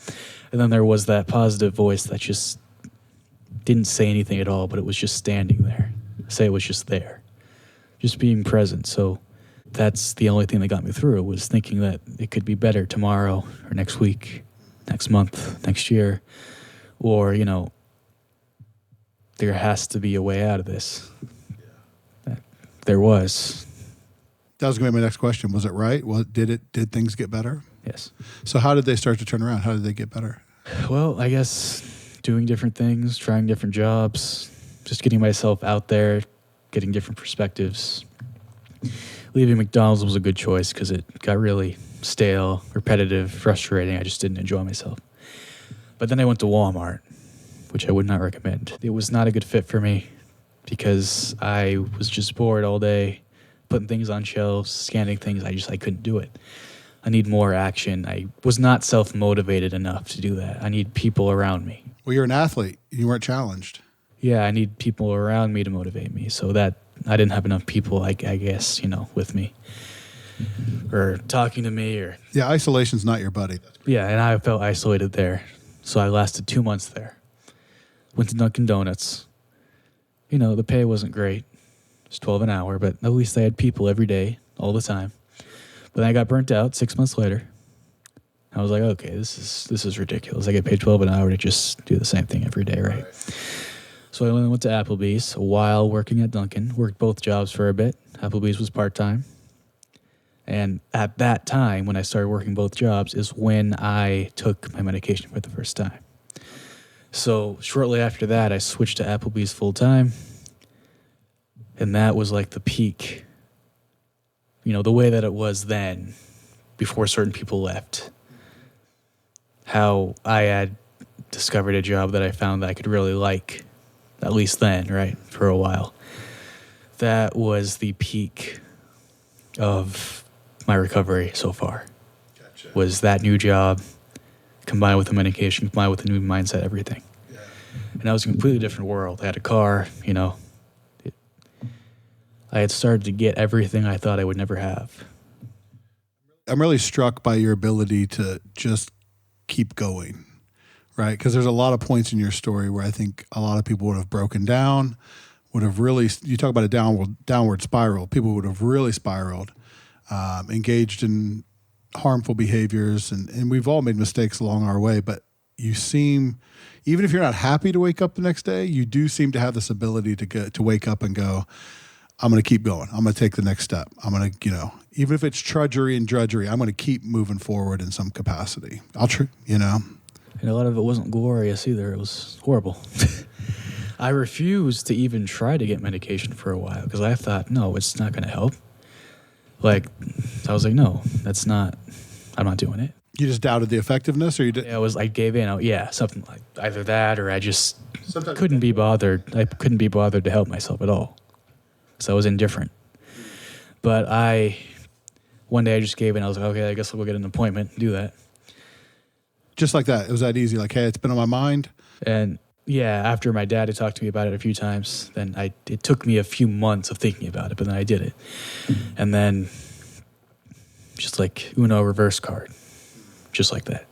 And then there was that positive voice that just didn't say anything at all, but it was just standing there. Say it was just there. Just being present. So that's the only thing that got me through, was thinking that it could be better tomorrow or next week, next month, next year. Or, there has to be a way out of this. There was. That was going to be my next question. Was it right? Well, did things get better? Yes. So how did they start to turn around? How did they get better? Well, I guess doing different things, trying different jobs, just getting myself out there, getting different perspectives. Leaving McDonald's was a good choice because it got really stale, repetitive, frustrating. I just didn't enjoy myself. But then I went to Walmart, which I would not recommend. It was not a good fit for me because I was just bored all day, putting things on shelves, scanning things. I couldn't do it. I need more action. I was not self-motivated enough to do that. I need people around me. Well, you're an athlete. You weren't challenged. Yeah, I need people around me to motivate me. So that I didn't have enough people, I guess, with me or talking to me or. Yeah, isolation's not your buddy. Yeah, and I felt isolated there. So I lasted 2 months there. Went to Dunkin' Donuts. The pay wasn't great. It was $12 an hour, but at least I had people every day, all the time. But then I got burnt out 6 months later. I was like, okay, this is ridiculous. I get paid $12 an hour to just do the same thing every day, right? So I went to Applebee's while working at Dunkin'. Worked both jobs for a bit. Applebee's was part-time. And at that time, when I started working both jobs, is when I took my medication for the first time. So shortly after that, I switched to Applebee's full-time. And that was like the peak. The way that it was then, before certain people left. How I had discovered a job that I found that I could really like, at least then, right, for a while. That was the peak of my recovery so far. Gotcha. Was that new job, combined with the medication, combined with the new mindset, everything. Yeah. And that was a completely different world. I had a car, I had started to get everything I thought I would never have. I'm really struck by your ability to just keep going, right? Because there's a lot of points in your story where I think a lot of people would have broken down, would have really, you talk about a downward spiral, people would have really spiraled, engaged in harmful behaviors, and we've all made mistakes along our way, but you seem, even if you're not happy to wake up the next day, you do seem to have this ability to wake up and go, I'm going to keep going. I'm going to take the next step. I'm going to, even if it's drudgery, I'm going to keep moving forward in some capacity. And a lot of it wasn't glorious either. It was horrible. I refused to even try to get medication for a while because I thought, no, it's not going to help. I was like, no, I'm not doing it. You just doubted the effectiveness, or you did? Yeah, I gave in. Something like either that or I just couldn't be bothered. I couldn't be bothered to help myself at all. So I was indifferent. But one day I just gave in. I was like, okay, I guess I'll go get an appointment and do that. Just like that. It was that easy. Like, hey, it's been on my mind. And yeah, after my dad had talked to me about it a few times, then it took me a few months of thinking about it, but then I did it. And then just like Uno reverse card, just like that.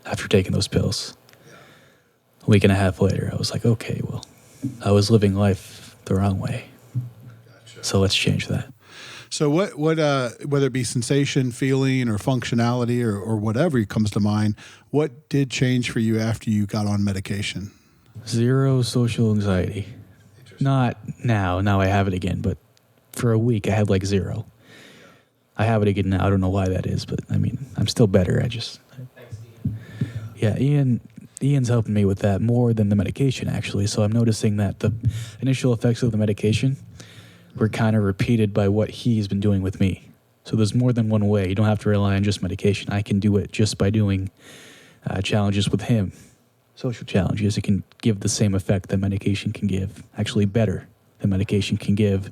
After taking those pills, a week and a half later, I was like, okay, well, I was living life the wrong way. So let's change that. So what whether it be sensation, feeling, or functionality, or whatever comes to mind, what did change for you after you got on medication? Zero social anxiety. Not now. Now I have it again, but for a week I had like zero. I have it again now. I don't know why that is, but I mean, I'm still better. Yeah, Ian's helping me with that more than the medication, actually. So I'm noticing that the initial effects of the medication were kind of repeated by what he's been doing with me. So there's more than one way. You don't have to rely on just medication. I can do it just by doing challenges with him. Social challenges. It can give the same effect that medication can give. Actually better than medication can give.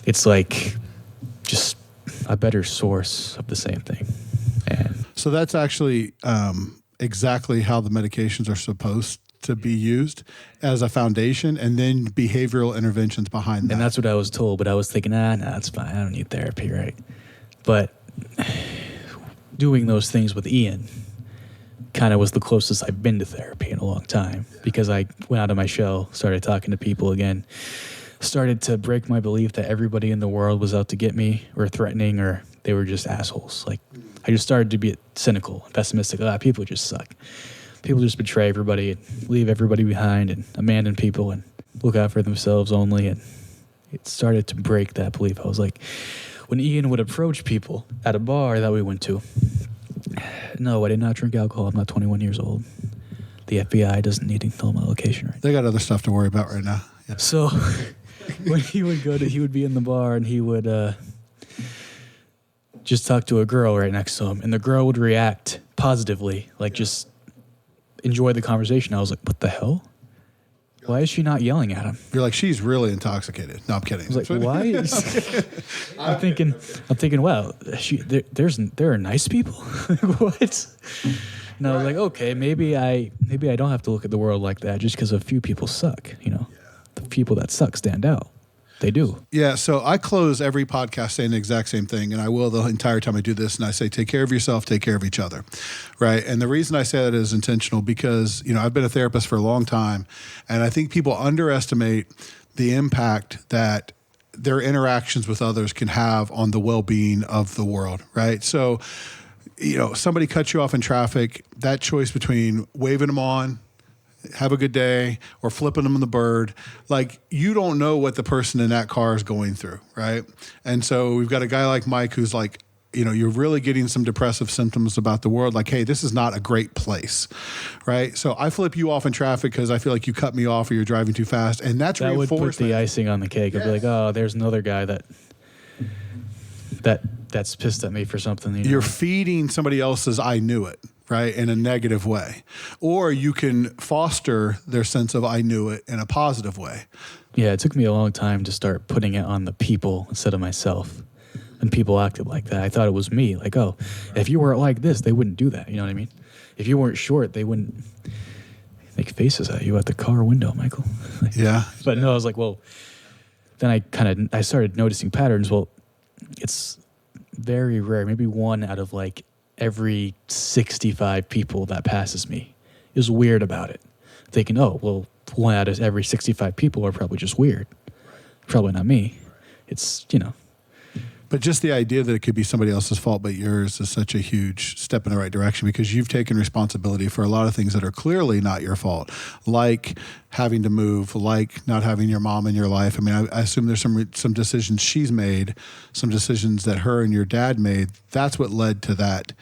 It's like just a better source of the same thing. And so that's actually exactly how the medications are supposed to be used as a foundation, and then behavioral interventions behind that. And that's what I was told, but I was thinking, it's fine. I don't need therapy, right? But doing those things with Ian kind of was the closest I've been to therapy in a long time, because I went out of my shell, started talking to people again, started to break my belief that everybody in the world was out to get me or threatening, or they were just assholes. Like, I just started to be cynical and pessimistic. People just suck. People just betray everybody and leave everybody behind and abandon people and look out for themselves only. And it started to break that belief. I was like, when Ian would approach people at a bar that we went to, no, I did not drink alcohol. I'm not 21 years old. The FBI doesn't need to know my location. Right? They got other stuff to worry about right now. Yeah. So when he would be in the bar and he would just talk to a girl right next to him, and the girl would react positively, like just enjoy the conversation. I was like, what the hell? Why is she not yelling at him? You're like, she's really intoxicated. No, I'm kidding. I was like, why? I'm thinking, wow, there are nice people. What? And I was like, okay, maybe I don't have to look at the world like that just because a few people suck. The people that suck stand out. They do. Yeah, so I close every podcast saying the exact same thing, and I will the entire time I do this, and I say, take care of yourself, take care of each other, right? And the reason I say that is intentional because, I've been a therapist for a long time, and I think people underestimate the impact that their interactions with others can have on the well-being of the world, right? So, somebody cuts you off in traffic, that choice between waving them on, have a good day, or flipping them the bird, like, you don't know what the person in that car is going through, right? And so we've got a guy like Mike who's like, you're really getting some depressive symptoms about the world, like, hey, this is not a great place, right? So I flip you off in traffic because I feel like you cut me off or you're driving too fast, and that's that reinforcement. Would put the icing on the cake. I'd be like, oh, there's another guy that's pissed at me for something. You're feeding somebody else's I knew it, right, in a negative way. Or you can foster their sense of I knew it in a positive way. Yeah, it took me a long time to start putting it on the people instead of myself. And people acted like that. I thought it was me. Like, oh, if you weren't like this, they wouldn't do that. You know what I mean? If you weren't short, they wouldn't make faces at you at the car window, Michael. Yeah. But no, I was like, well, then I started noticing patterns. Well, it's very rare, maybe one out of like every 65 people that passes me is weird about it. Thinking, oh, well, one out of every 65 people are probably just weird. Probably not me. It's, But just the idea that it could be somebody else's fault but yours is such a huge step in the right direction, because you've taken responsibility for a lot of things that are clearly not your fault, like having to move, like not having your mom in your life. I mean, I assume there's some decisions she's made, some decisions that her and your dad made. That's what led to that,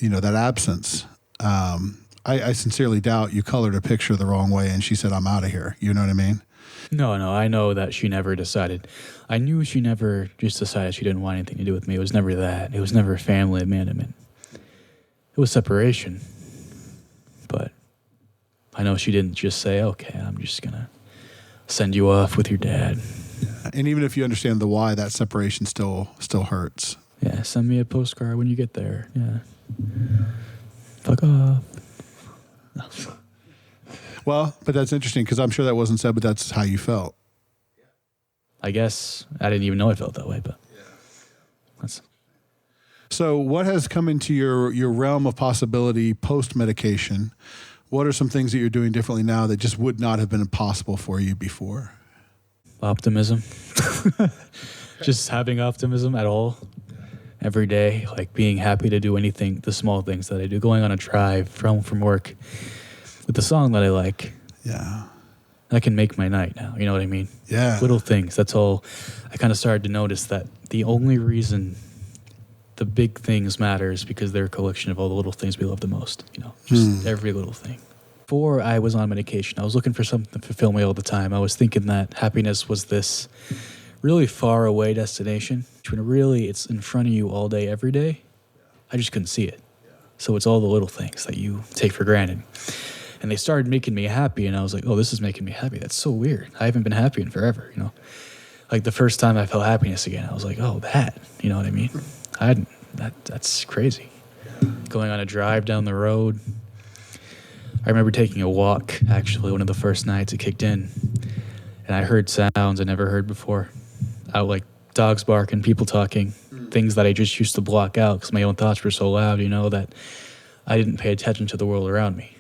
that absence. I sincerely doubt you colored a picture the wrong way and she said, I'm out of here. You know what I mean? No, I know that she never decided. I knew she never just decided she didn't want anything to do with me. It was never that. It was never family abandonment. It was separation. But I know she didn't just say, okay, I'm just going to send you off with your dad. And even if you understand the why, that separation still hurts. Yeah, send me a postcard when you get there. Yeah. Fuck off. Well, but that's interesting because I'm sure that wasn't said, but that's how you felt. I guess I didn't even know I felt that way, but that's. So what has come into your realm of possibility post-medication? What are some things that you're doing differently now that just would not have been possible for you before? Optimism. Just having optimism at all. Every day, like being happy to do anything, the small things that I do, going on a drive from work with the song that I like. Yeah. That can make my night now. You know what I mean? Yeah. Little things. That's all. I kind of started to notice that the only reason the big things matter is because they're a collection of all the little things we love the most. You know, just every little thing. Before I was on medication, I was looking for something to fulfill me all the time. I was thinking that happiness was this really far away destination, when really it's in front of you all day, every day. I just couldn't see it. So it's all the little things that you take for granted. And they started making me happy, and I was like, oh, this is making me happy. That's so weird. I haven't been happy in forever, you know? Like the first time I felt happiness again, I was like, oh, that, you know what I mean? That's crazy. Going on a drive down the road. I remember taking a walk, actually, one of the first nights it kicked in, and I heard sounds I never heard before. Out like dogs barking, people talking, things that I just used to block out because my own thoughts were so loud, you know, that I didn't pay attention to the world around me.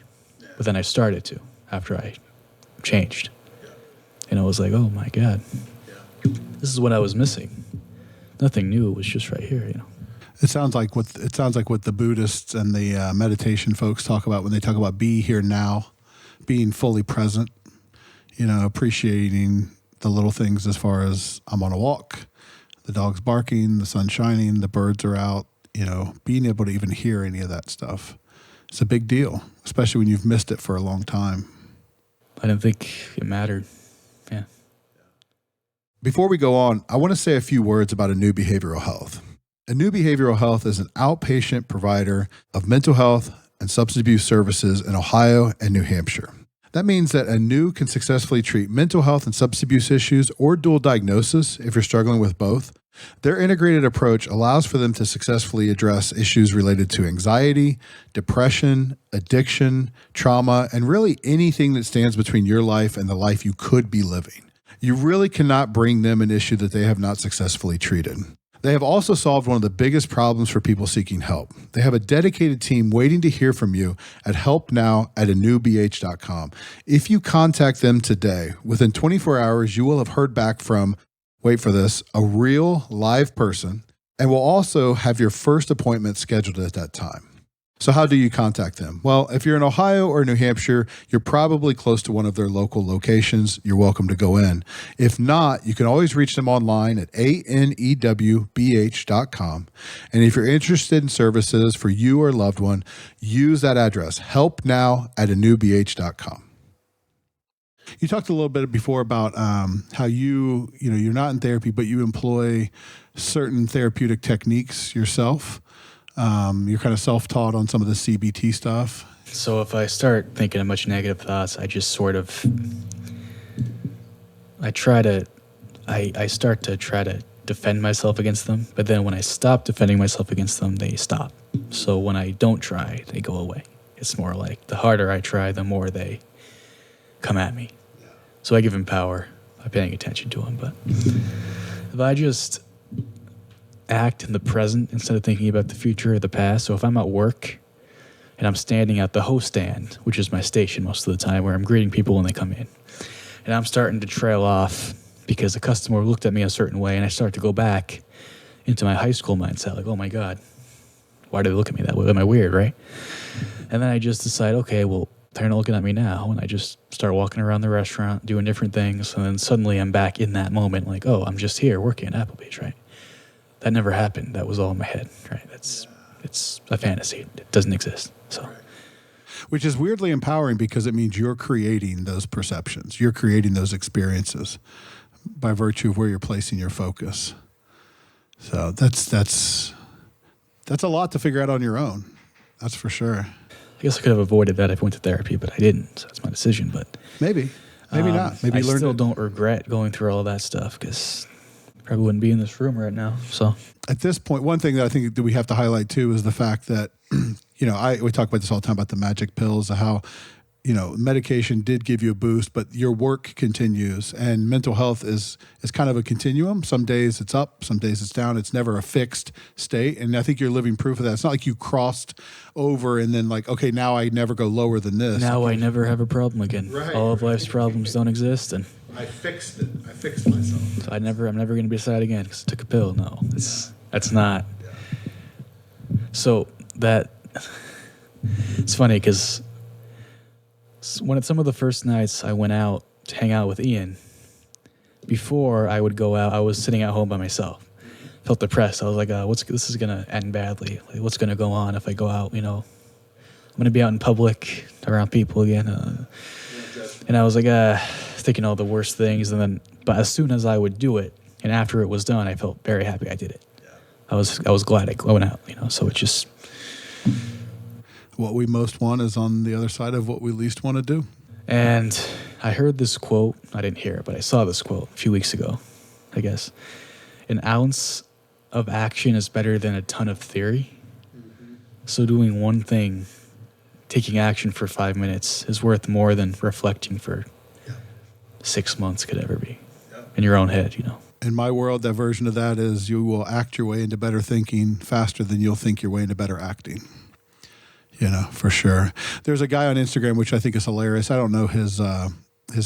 But then I started to after I changed. And I was like, oh my God, this is what I was missing. Nothing new. It was just right here, you know. It sounds like what the Buddhists and the meditation folks talk about when they talk about be here now, being fully present, you know, appreciating the little things as far as I'm on a walk, the dog's barking, the sun's shining, the birds are out, you know, being able to even hear any of that stuff. It's a big deal, especially when you've missed it for a long time. I didn't think it mattered. Yeah. Before we go on, I want to say a few words about Anew Behavioral Health. Anew Behavioral Health is an outpatient provider of mental health and substance abuse services in Ohio and New Hampshire. That means that Anew can successfully treat mental health and substance abuse issues or dual diagnosis if you're struggling with both. Their integrated approach allows for them to successfully address issues related to anxiety, depression, addiction, trauma, and really anything that stands between your life and the life you could be living. You really cannot bring them an issue that they have not successfully treated. They have also solved one of the biggest problems for people seeking help. They have a dedicated team waiting to hear from you at helpnow@anewbh.com. If you contact them today, within 24 hours, you will have heard back from, wait for this, a real live person, and will also have your first appointment scheduled at that time. So how do you contact them? Well, if you're in Ohio or New Hampshire, you're probably close to one of their local locations. You're welcome to go in. If not, you can always reach them online at anewbh.com. And if you're interested in services for you or loved one, use that address, helpnow@anewbh.com. You talked a little bit before about how you're not in therapy, but you employ certain therapeutic techniques yourself. You're kind of self-taught on some of the CBT stuff. So if I start thinking of much negative thoughts, I just sort of, I start to try to defend myself against them. But then when I stop defending myself against them, they stop. So when I don't try, they go away. It's more like the harder I try, the more they come at me. So I give them power by paying attention to them. But if I just act in the present instead of thinking about the future or the past. So if I'm at work and I'm standing at the host stand, which is my station most of the time, where I'm greeting people when they come in, and I'm starting to trail off because a customer looked at me a certain way, and I start to go back into my high school mindset, like, oh my God, why do they look at me that way? Am I weird, right? And then I just decide, okay, well, they're not looking at me now, and I just start walking around the restaurant, doing different things, and then suddenly I'm back in that moment, like, oh, I'm just here working at Applebee's, right? That never happened. That was all in my head, right? It's a fantasy. It doesn't exist. So, which is weirdly empowering because it means you're creating those perceptions. You're creating those experiences by virtue of where you're placing your focus. So that's a lot to figure out on your own. That's for sure. I guess I could have avoided that if I went to therapy, but I didn't. So that's my decision. But maybe not. Maybe I still don't regret going through all of that stuff because probably wouldn't be in this room right now. So at this point, one thing that I think that we have to highlight too is the fact that you know, we talk about this all the time about the magic pills, how, you know, medication did give you a boost, but your work continues, and mental health is kind of a continuum. Some days it's up, some days it's down. It's never a fixed state. And I think you're living proof of that. It's not like you crossed over and then like, okay, now I never go lower than this. Now I never have a problem again. Right. All of life's problems don't exist, and I fixed it. I fixed myself. so I'm never going to be sad again because I took a pill. No, that's not. So it's funny because when some of the first nights I went out to hang out with Ian, before I would go out, I was sitting at home by myself. Felt depressed. I was like, this is going to end badly. Like, what's going to go on if I go out, you know? I'm going to be out in public around people again. And I was like, thinking all the worst things. But as soon as I would do it, and after it was done, I felt very happy I did it. Yeah. I was glad I went out, you know? So it just... What we most want is on the other side of what we least want to do. And I heard this quote. I didn't hear it, but I saw this quote a few weeks ago, I guess. An ounce of action is better than a ton of theory. Mm-hmm. So doing one thing, taking action for 5 minutes, is worth more than reflecting for 6 months could ever be in your own head, you know. In my world, that version of that is you will act your way into better thinking faster than you'll think your way into better acting. You know, for sure. There's a guy on Instagram, which I think is hilarious. I don't know his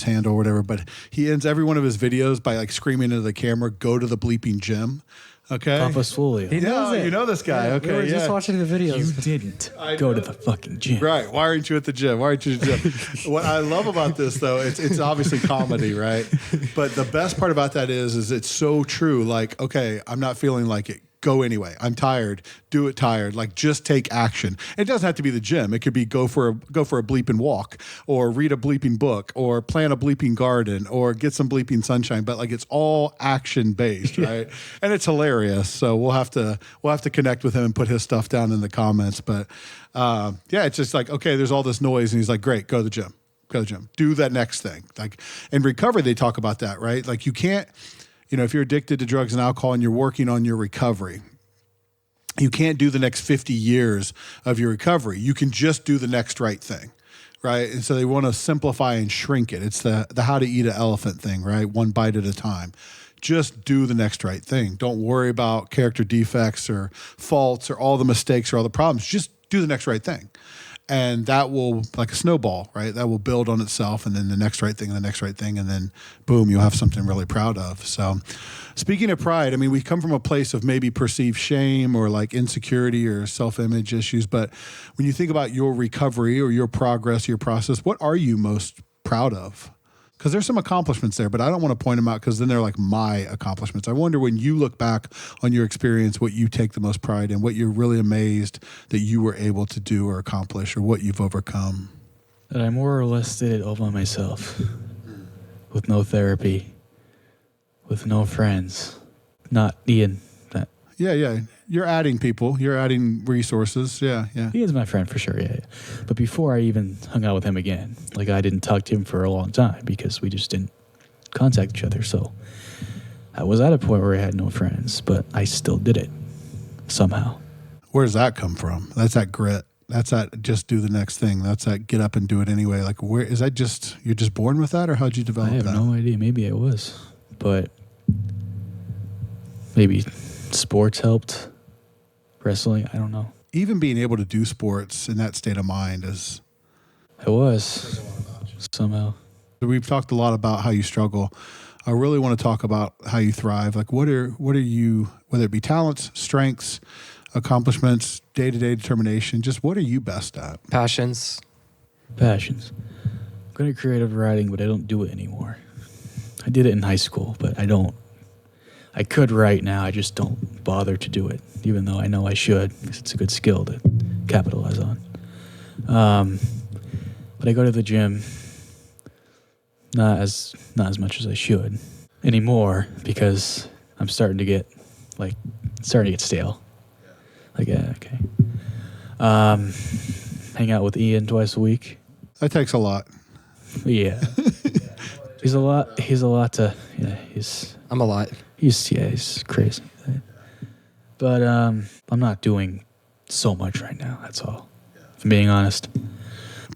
handle or whatever, but he ends every one of his videos by like screaming into the camera, "Go to the bleeping gym." Okay. Papa Swolio. He knows it. You know this guy. Yeah, okay. We were just watching the videos. You didn't go to the fucking gym. Right. Why aren't you at the gym? Why aren't you at the gym? What I love about this, though, it's obviously comedy, right? But the best part about that is it's so true. Like, okay, I'm not feeling like it. Go anyway. I'm tired. Do it tired. Like, just take action. It doesn't have to be the gym. It could be go for a bleeping walk, or read a bleeping book, or plant a bleeping garden, or get some bleeping sunshine. But like, it's all action based, right? And it's hilarious. So we'll have to connect with him and put his stuff down in the comments. But yeah, it's just like, okay, there's all this noise, and he's like, great, go to the gym. Go to the gym. Do that next thing. Like in recovery, they talk about that, right? Like you can't. You know, if you're addicted to drugs and alcohol and you're working on your recovery, you can't do the next 50 years of your recovery. You can just do the next right thing, right? And so they want to simplify and shrink it. It's the how to eat an elephant thing, right? One bite at a time. Just do the next right thing. Don't worry about character defects or faults or all the mistakes or all the problems. Just do the next right thing. And that will, like a snowball, right? That will build on itself, and then the next right thing, and the next right thing, and then boom, you'll have something really proud of. So speaking of pride, I mean, we come from a place of maybe perceived shame or like insecurity or self-image issues. But when you think about your recovery or your progress, your process, what are you most proud of? Because there's some accomplishments there, but I don't want to point them out because then they're like my accomplishments. I wonder when you look back on your experience, what you take the most pride in, what you're really amazed that you were able to do or accomplish, or what you've overcome. That I more or less did it all by myself, with no therapy, with no friends, not Ian. Yeah. You're adding people. You're adding resources. Yeah. Ian's my friend for sure, yeah. But before I even hung out with him again, like I didn't talk to him for a long time because we just didn't contact each other. So I was at a point where I had no friends, but I still did it somehow. Where does that come from? That's that grit. That's that just do the next thing. That's that get up and do it anyway. Like, where is that? Just you're just born with that, or how'd you develop that? I have no idea. Maybe I was, but maybe sports helped. Wrestling, I don't know. Even being able to do sports in that state of mind is... I was, somehow. We've talked a lot about how you struggle. I really want to talk about how you thrive. Like, what are you, whether it be talents, strengths, accomplishments, day-to-day determination, just what are you best at? Passions. I'm good at creative writing, but I don't do it anymore. I did it in high school, but I don't. I could write now, I just don't bother to do it, even though I know I should, because it's a good skill to capitalize on. But I go to the gym, not as much as I should anymore, because I'm starting to get stale. Like, yeah, okay. Hang out with Ian twice a week. That takes a lot. Yeah. He's a lot to, yeah, I'm a lot. He's crazy. But I'm not doing so much right now, that's all. if I'm being honest.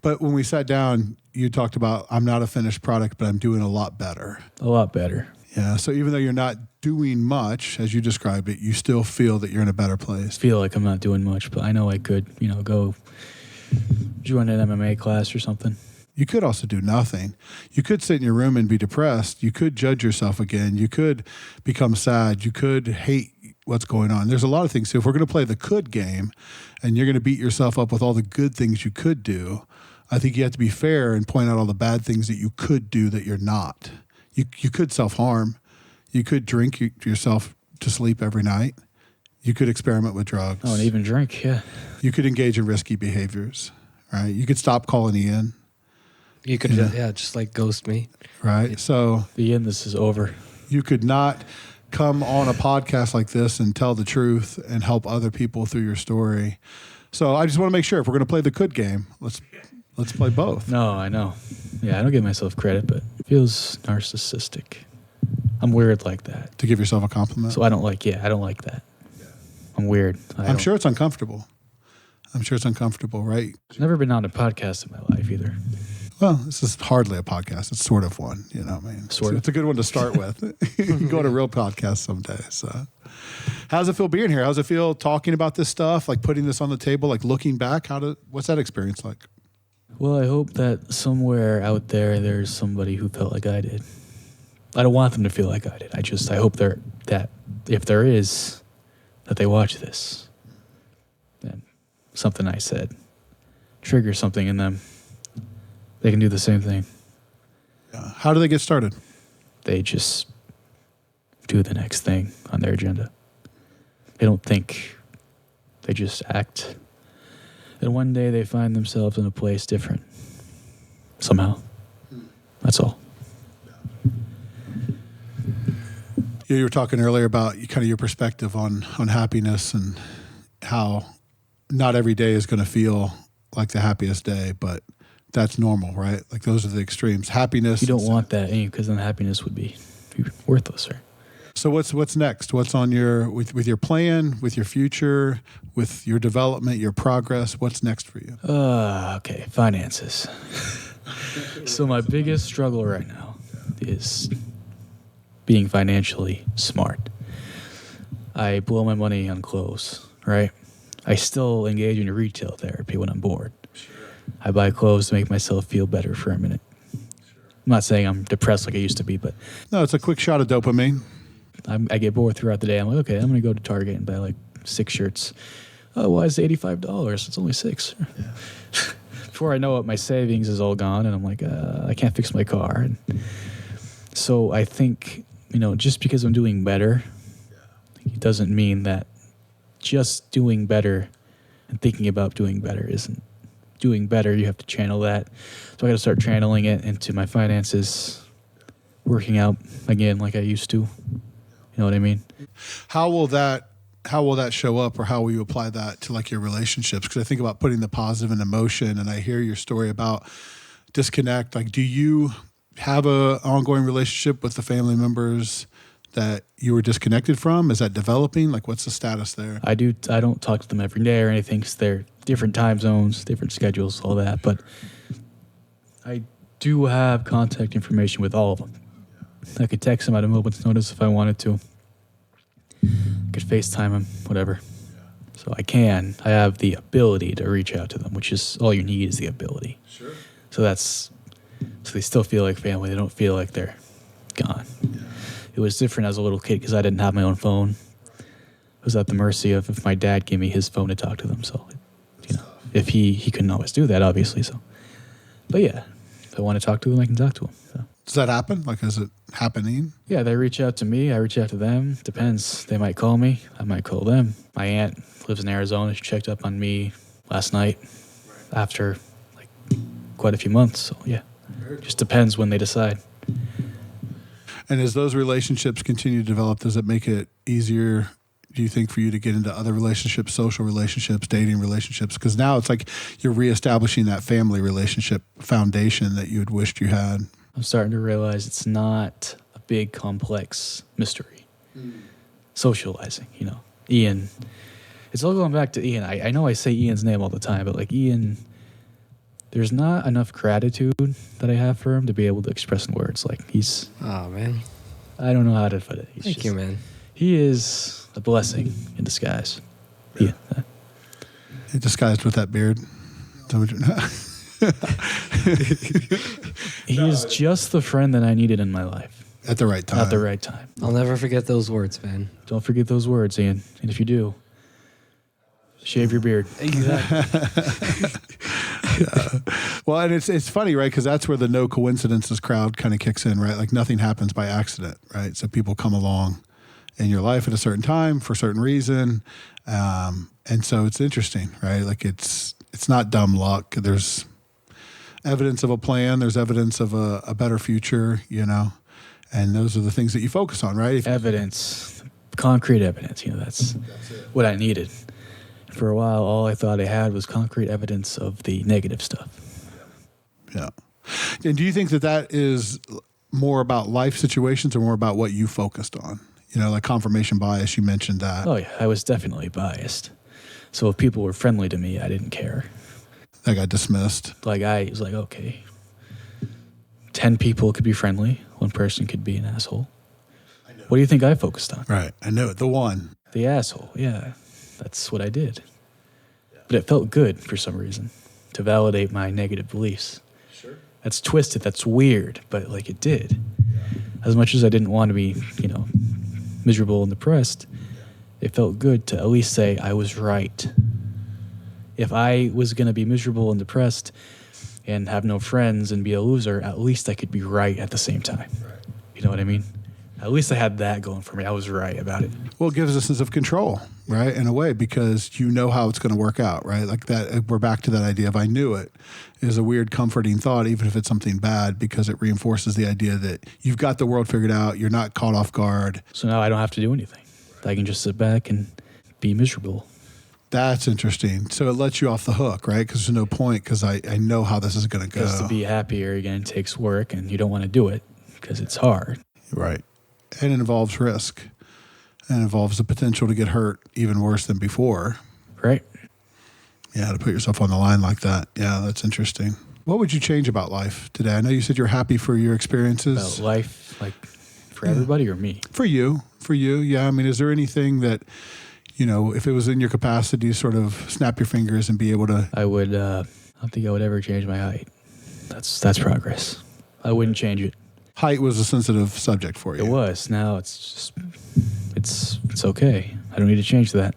But when we sat down, you talked about, I'm not a finished product, but I'm doing a lot better. A lot better. Yeah. So even though you're not doing much, as you described it, you still feel that you're in a better place. Feel like I'm not doing much, but I know I could, go join an MMA class or something. You could also do nothing. You could sit in your room and be depressed. You could judge yourself again. You could become sad. You could hate what's going on. There's a lot of things. So if we're going to play the could game and you're going to beat yourself up with all the good things you could do, I think you have to be fair and point out all the bad things that you could do that you're not. You could self-harm. You could drink yourself to sleep every night. You could experiment with drugs. Oh, and even drink, yeah. You could engage in risky behaviors, right? You could stop calling Ian. You could, just like ghost me. Right. So this is over. you could not come on a podcast like this and tell the truth and help other people through your story. So I just want to make sure if we're going to play the could game, let's play both. No, I know. Yeah, I don't give myself credit, but it feels narcissistic. I'm weird like that. To give yourself a compliment. So I don't like that. I'm weird. I'm sure it's uncomfortable. Right? I've never been on a podcast in my life either. Well, this is hardly a podcast. It's sort of one, you know what I mean? Sort of. It's a good one to start with. You can go on a real podcast someday. So how's it feel being here? How's it feel talking about this stuff, like putting this on the table, like looking back? What's that experience like? Well, I hope that somewhere out there there's somebody who felt like I did. I don't want them to feel like I did. I hope that if there is, that they watch this. And something I said triggers something in them. They can do the same thing. How do they get started? They just do the next thing on their agenda. They don't think. They just act. And one day they find themselves in a place different. Somehow. That's all. You were talking earlier about kind of your perspective on happiness and how not every day is going to feel like the happiest day, but that's normal, right? Like those are the extremes. Happiness. You don't want that, because then happiness would be worthless, right? So what's next? What's on with your plan, with your future, with your development, your progress? What's next for you? Okay, finances. So my biggest struggle right now is being financially smart. I blow my money on clothes, right? I still engage in retail therapy when I'm bored. I buy clothes to make myself feel better for a minute. I'm not saying I'm depressed like I used to be, but... No, it's a quick shot of dopamine. I get bored throughout the day. I'm like, okay, I'm going to go to Target and buy like 6 shirts. Oh, why is it $85? It's only 6. Yeah. Before I know it, my savings is all gone, and I'm like, I can't fix my car. And so I think, just because I'm doing better, it doesn't mean that just doing better and thinking about doing better isn't doing better. You have to channel that. So I got to start channeling it into my finances, working out again like I used to. You know what I mean? How will that show up, or how will you apply that to like your relationships? Because I think about putting the positive in emotion, and I hear your story about disconnect. Like, do you have a ongoing relationship with the family members that you were disconnected from? Is that developing? Like, what's the status there? I don't talk to them every day or anything, because they're different time zones, different schedules, all that. But I do have contact information with all of them. I could text them at a moment's notice if I wanted to. I could FaceTime them, whatever. So I have the ability to reach out to them, which is all you need is the ability. Sure. So they still feel like family. They don't feel like they're gone. Yeah. It was different as a little kid because I didn't have my own phone. I was at the mercy of if my dad gave me his phone to talk to them. So, if he couldn't always do that, obviously. So, but yeah, if I want to talk to them, I can talk to them. So. Does that happen? Like, is it happening? Yeah, they reach out to me. I reach out to them. Depends. They might call me. I might call them. My aunt lives in Arizona. She checked up on me last night after like quite a few months. So yeah, just depends when they decide. And as those relationships continue to develop, does it make it easier, do you think, for you to get into other relationships, social relationships, dating relationships? Because now it's like you're reestablishing that family relationship foundation that you had wished you had. I'm starting to realize it's not a big, complex mystery. Socializing, Ian It's all going back to Ian. I know I say Ian's name all the time, but like Ian, there's not enough gratitude that I have for him to be able to express in words. Like he's, Oh, man. I don't know how to put it. He's Thank you, man. He is a blessing in disguise. Yeah. Disguised with that beard. He is just the friend that I needed in my life. At the right time. At the right time. I'll never forget those words, man. Don't forget those words, Ian. And if you do, shave your beard. Exactly. Well, and it's funny, right? Because that's where the no coincidences crowd kind of kicks in, right? Like nothing happens by accident, right? So people come along in your life at a certain time for a certain reason. And so it's interesting, right? Like it's not dumb luck. There's evidence of a plan. There's evidence of a better future, you know? And those are the things that you focus on, right? Evidence, concrete evidence. You know, that's what I needed. For a while, all I thought I had was concrete evidence of the negative stuff. Yeah. And do you think that is more about life situations or more about what you focused on? You know, like confirmation bias, you mentioned that. Oh, yeah, I was definitely biased. So if people were friendly to me, I didn't care. That got dismissed. Like, I was like, okay, 10 people could be friendly. One person could be an asshole. What do you think I focused on? Right. I know it. The one. The asshole, yeah. That's what I did. But it felt good for some reason to validate my negative beliefs. Sure. That's twisted. That's weird. But like it did. As much as I didn't want to be, you know, miserable and depressed, it felt good to at least say I was right. If I was going to be miserable and depressed and have no friends and be a loser, at least I could be right at the same time. Right. You know what I mean? At least I had that going for me. I was right about it. Well, it gives a sense of control, right? In a way, because you know how it's going to work out, right? Like that, we're back to that idea of I knew it is a weird, comforting thought, even if it's something bad, because it reinforces the idea that you've got the world figured out. You're not caught off guard. So now I don't have to do anything. I can just sit back and be miserable. That's interesting. So it lets you off the hook, right? Because there's no point because I know how this is going to go. Because to be happier, again, takes work, and you don't want to do it because it's hard. Right. And it involves risk. And it involves the potential to get hurt even worse than before. Right. Yeah, to put yourself on the line like that. Yeah, that's interesting. What would you change about life today? I know you said you're happy for your experiences. About life, like for everybody or me? For you. Yeah. I mean, is there anything that, you know, if it was in your capacity to sort of snap your fingers and be able to... I would, I don't think I would ever change my height. That's progress. I wouldn't change it. Height was a sensitive subject for you. It was. Now it's just, it's okay. I don't need to change that.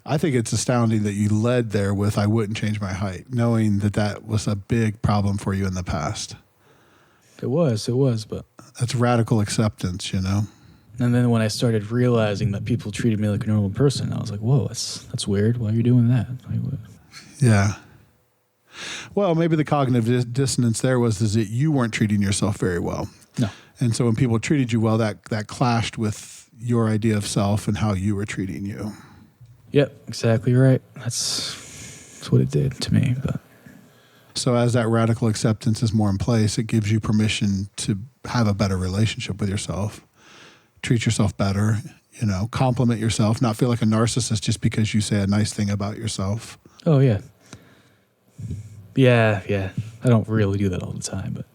I think it's astounding that you led there with, I wouldn't change my height, knowing that was a big problem for you in the past. It was, but... That's radical acceptance, you know? And then when I started realizing that people treated me like a normal person, I was like, whoa, that's weird. Why are you doing that? Yeah. Well, maybe the cognitive dissonance there is that you weren't treating yourself very well. No. And so when people treated you well, that clashed with your idea of self and how you were treating you. Yep, exactly right. That's what it did to me. But so as that radical acceptance is more in place, it gives you permission to have a better relationship with yourself, treat yourself better, you know, compliment yourself, not feel like a narcissist just because you say a nice thing about yourself. Oh, yeah. Yeah. I don't really do that all the time, but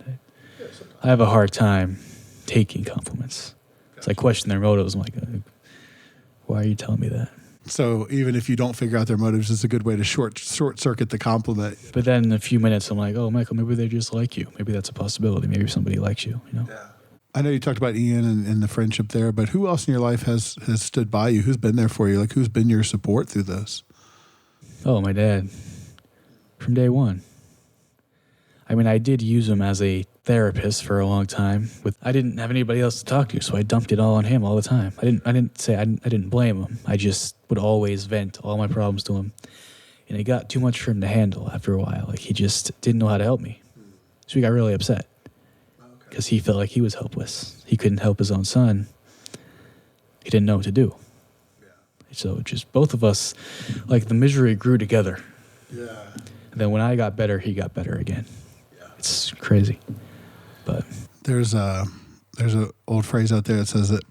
I have a hard time taking compliments. So I question their motives. I'm like, why are you telling me that? So even if you don't figure out their motives, it's a good way to short circuit the compliment. But then in a few minutes, I'm like, oh, Michael, maybe they just like you. Maybe that's a possibility. Maybe somebody likes you, you know? Yeah. I know you talked about Ian and the friendship there, but who else in your life has stood by you? Who's been there for you? Like, who's been your support through this? Oh, my dad. From day one. I mean, I did use him as a therapist for a long time. I didn't have anybody else to talk to, so I dumped it all on him all the time. I didn't blame him. I just would always vent all my problems to him. And it got too much for him to handle after a while. Like, he just didn't know how to help me. So he got really upset because he felt like he was helpless. He couldn't help his own son. He didn't know what to do. Yeah. So just both of us, like the misery grew together. Yeah. And then when I got better, he got better again. Yeah. It's crazy. But there's a old phrase out there that says that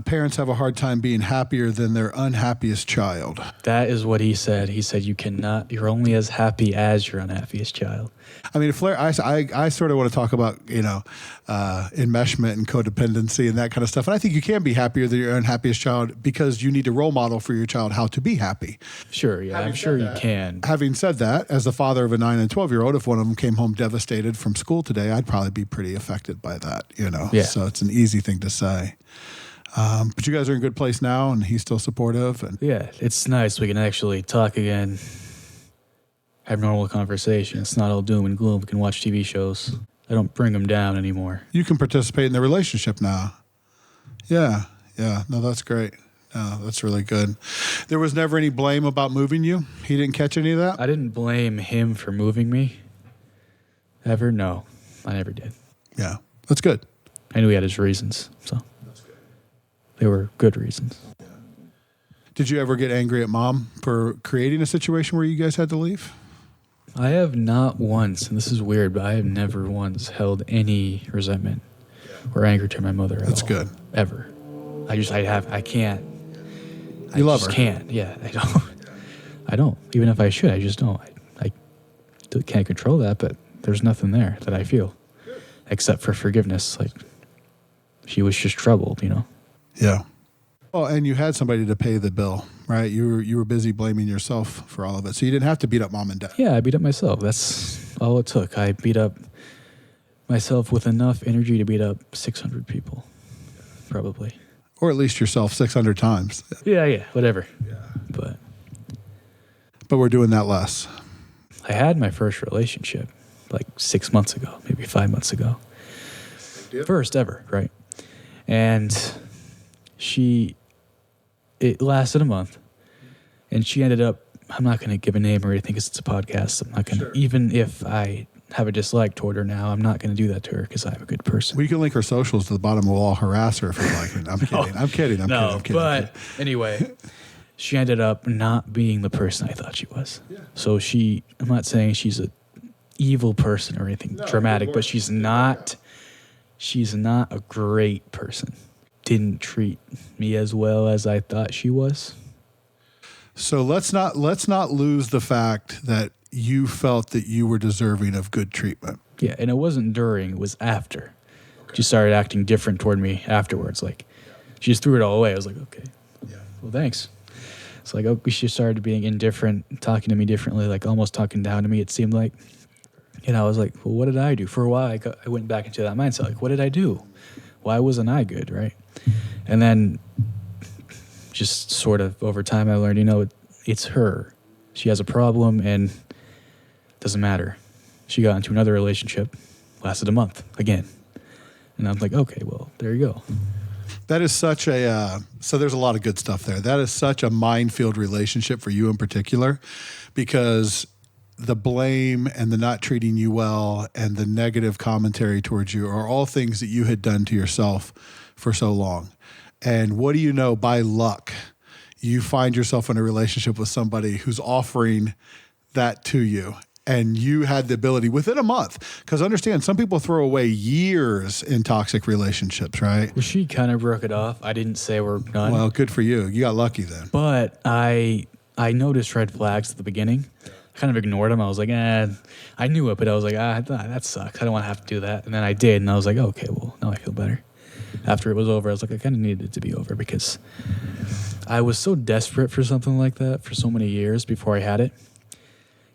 parents have a hard time being happier than their unhappiest child. That is what he said. He said you're only as happy as your unhappiest child. I mean, Flair, I sort of want to talk about, enmeshment and codependency and that kind of stuff. And I think you can be happier than your unhappiest child because you need to role model for your child how to be happy. Sure, yeah, I'm sure you can. Having said that, as the father of a 9 and 12-year-old, if one of them came home devastated from school today, I'd probably be pretty affected by that, Yeah. So it's an easy thing to say. But you guys are in a good place now, and he's still supportive. And Yeah, it's nice. We can actually talk again, have normal conversation. It's not all doom and gloom. We can watch TV shows. I don't bring them down anymore. you can participate in the relationship now. Yeah. No, that's great. No, that's really good. There was never any blame about moving you? He didn't catch any of that? I didn't blame him for moving me. Ever? No, I never did. Yeah, that's good. I knew he had his reasons, so they were good reasons. Did you ever get angry at mom for creating a situation where you guys had to leave? I have not once, and this is weird, but I have never once held any resentment or anger to my mother at all. That's good. Ever. I can't. You love just her. Can't. Yeah, I don't. Even if I should, I just don't. I can't control that, but there's nothing there that I feel except for forgiveness. Like, she was just troubled, Yeah. Well, and you had somebody to pay the bill, right? You were busy blaming yourself for all of it. So you didn't have to beat up mom and dad. Yeah, I beat up myself. That's all it took. I beat up myself with enough energy to beat up 600 people, probably. Or at least yourself 600 times. Yeah, whatever. Yeah. But we're doing that less. I had my first relationship like 6 months ago, maybe 5 months ago. First ever, right? And it lasted a month. And she ended up, I'm not going to give a name or anything because it's a podcast. I'm not going to, even if I have a dislike toward her now, I'm not going to do that to her because I'm a good person. We can link her socials to the bottom. We'll all harass her if we like it. I'm kidding. I'm kidding. But anyway, she ended up not being the person I thought she was. Yeah. So I'm not saying she's a evil person or anything dramatic, but she's not a great person. Didn't treat me as well as I thought she was. So let's not lose the fact that you felt that you were deserving of good treatment. Yeah, and it wasn't during, it was after. Okay. She started acting different toward me afterwards. Like, she just threw it all away. I was like, okay, well, thanks. It's like, she started being indifferent, talking to me differently, like almost talking down to me, it seemed like. And I was like, well, what did I do? For a while, I went back into that mindset. Like, what did I do? Why wasn't I good, right? And then just sort of over time, I learned, it's her. She has a problem and it doesn't matter. She got into another relationship, lasted a month again. And I'm like, okay, well, there you go. That is such so there's a lot of good stuff there. That is such a minefield relationship for you in particular, because the blame and the not treating you well and the negative commentary towards you are all things that you had done to yourself for so long. And what do you know, by luck, you find yourself in a relationship with somebody who's offering that to you. And you had the ability within a month, because understand, some people throw away years in toxic relationships, right? Well, she kind of broke it off. I didn't say we're done. Well, good for you. You got lucky then. But I noticed red flags at the beginning. I kind of ignored them. I was like, I knew it, but I was like, that sucks. I don't want to have to do that. And then I did, and I was like, okay, well, now I feel better. After it was over, I was like, I kind of needed it to be over because I was so desperate for something like that for so many years before I had it.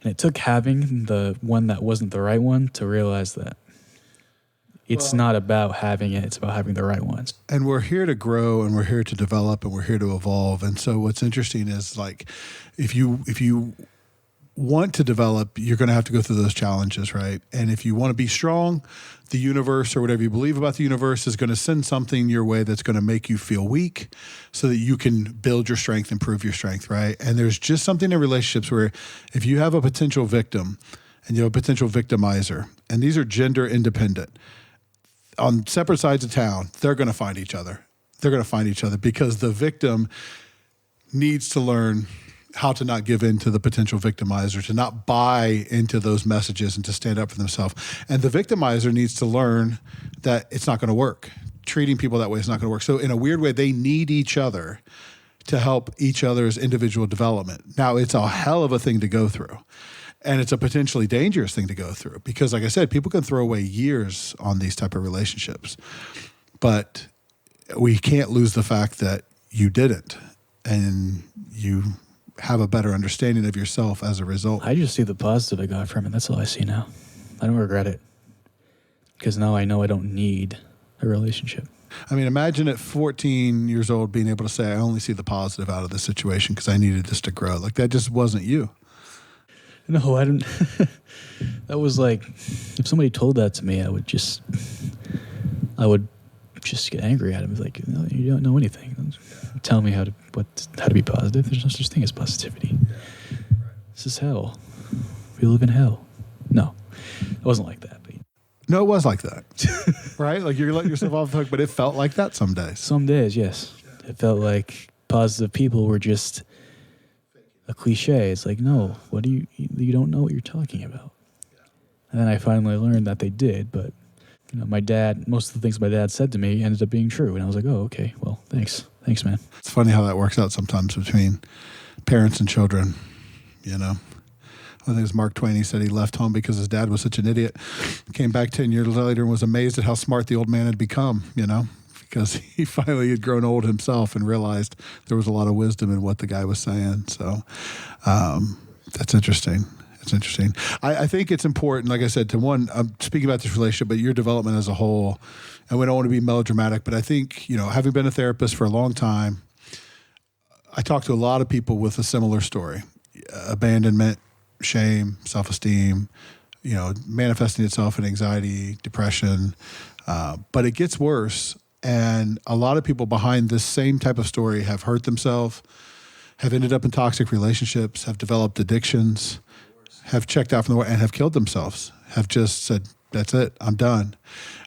And it took having the one that wasn't the right one to realize that it's not about having it, it's about having the right ones. And we're here to grow, and we're here to develop, and we're here to evolve. And so what's interesting is, like, if you want to develop, you're going to have to go through those challenges, right? And if you want to be strong, the universe, or whatever you believe about the universe, is going to send something your way that's going to make you feel weak so that you can build your strength, improve your strength, right? And there's just something in relationships where if you have a potential victim and you have a potential victimizer, and these are gender independent, on separate sides of town, they're going to find each other. They're going to find each other because the victim needs to learn how to not give in to the potential victimizer, to not buy into those messages, and to stand up for themselves. And the victimizer needs to learn that it's not going to work. treating people that way is not going to work. So in a weird way, they need each other to help each other's individual development. Now, it's a hell of a thing to go through. And it's a potentially dangerous thing to go through because, like I said, people can throw away years on these type of relationships. But we can't lose the fact that you didn't, and you have a better understanding of yourself as a result. I just see the positive I got from it. That's all I see now. I don't regret it because now I know I don't need a relationship. I mean, imagine at 14 years old being able to say, I only see the positive out of this situation because I needed this to grow. Like, that just wasn't you. No, I didn't. That was like, if somebody told that to me, I would just get angry at him. Like, no, you don't know anything. Tell me how to be positive. There's no such thing as positivity. This is hell. We live in hell. No, it wasn't like that. But No, it was like that. Right? Like, you're letting yourself off the hook, but it felt like that some days. Some days, yes. It felt like positive people were just a cliche. It's like, no, what do you don't know what you're talking about. And then I finally learned that they did, but my dad, most of the things my dad said to me ended up being true. And I was like, oh, okay, well, thanks, man. It's funny how that works out sometimes between parents and children, I think it was Mark Twain. He said he left home because his dad was such an idiot. Came back 10 years later and was amazed at how smart the old man had become, because he finally had grown old himself and realized there was a lot of wisdom in what the guy was saying. So that's interesting. It's interesting. I think it's important, like I said, I'm speaking about this relationship, but your development as a whole, and we don't want to be melodramatic, but I think, having been a therapist for a long time, I talk to a lot of people with a similar story. Abandonment, shame, self-esteem, manifesting itself in anxiety, depression, but it gets worse. And a lot of people behind this same type of story have hurt themselves, have ended up in toxic relationships, have developed addictions, have checked out from the world, and have killed themselves, have just said, that's it, I'm done.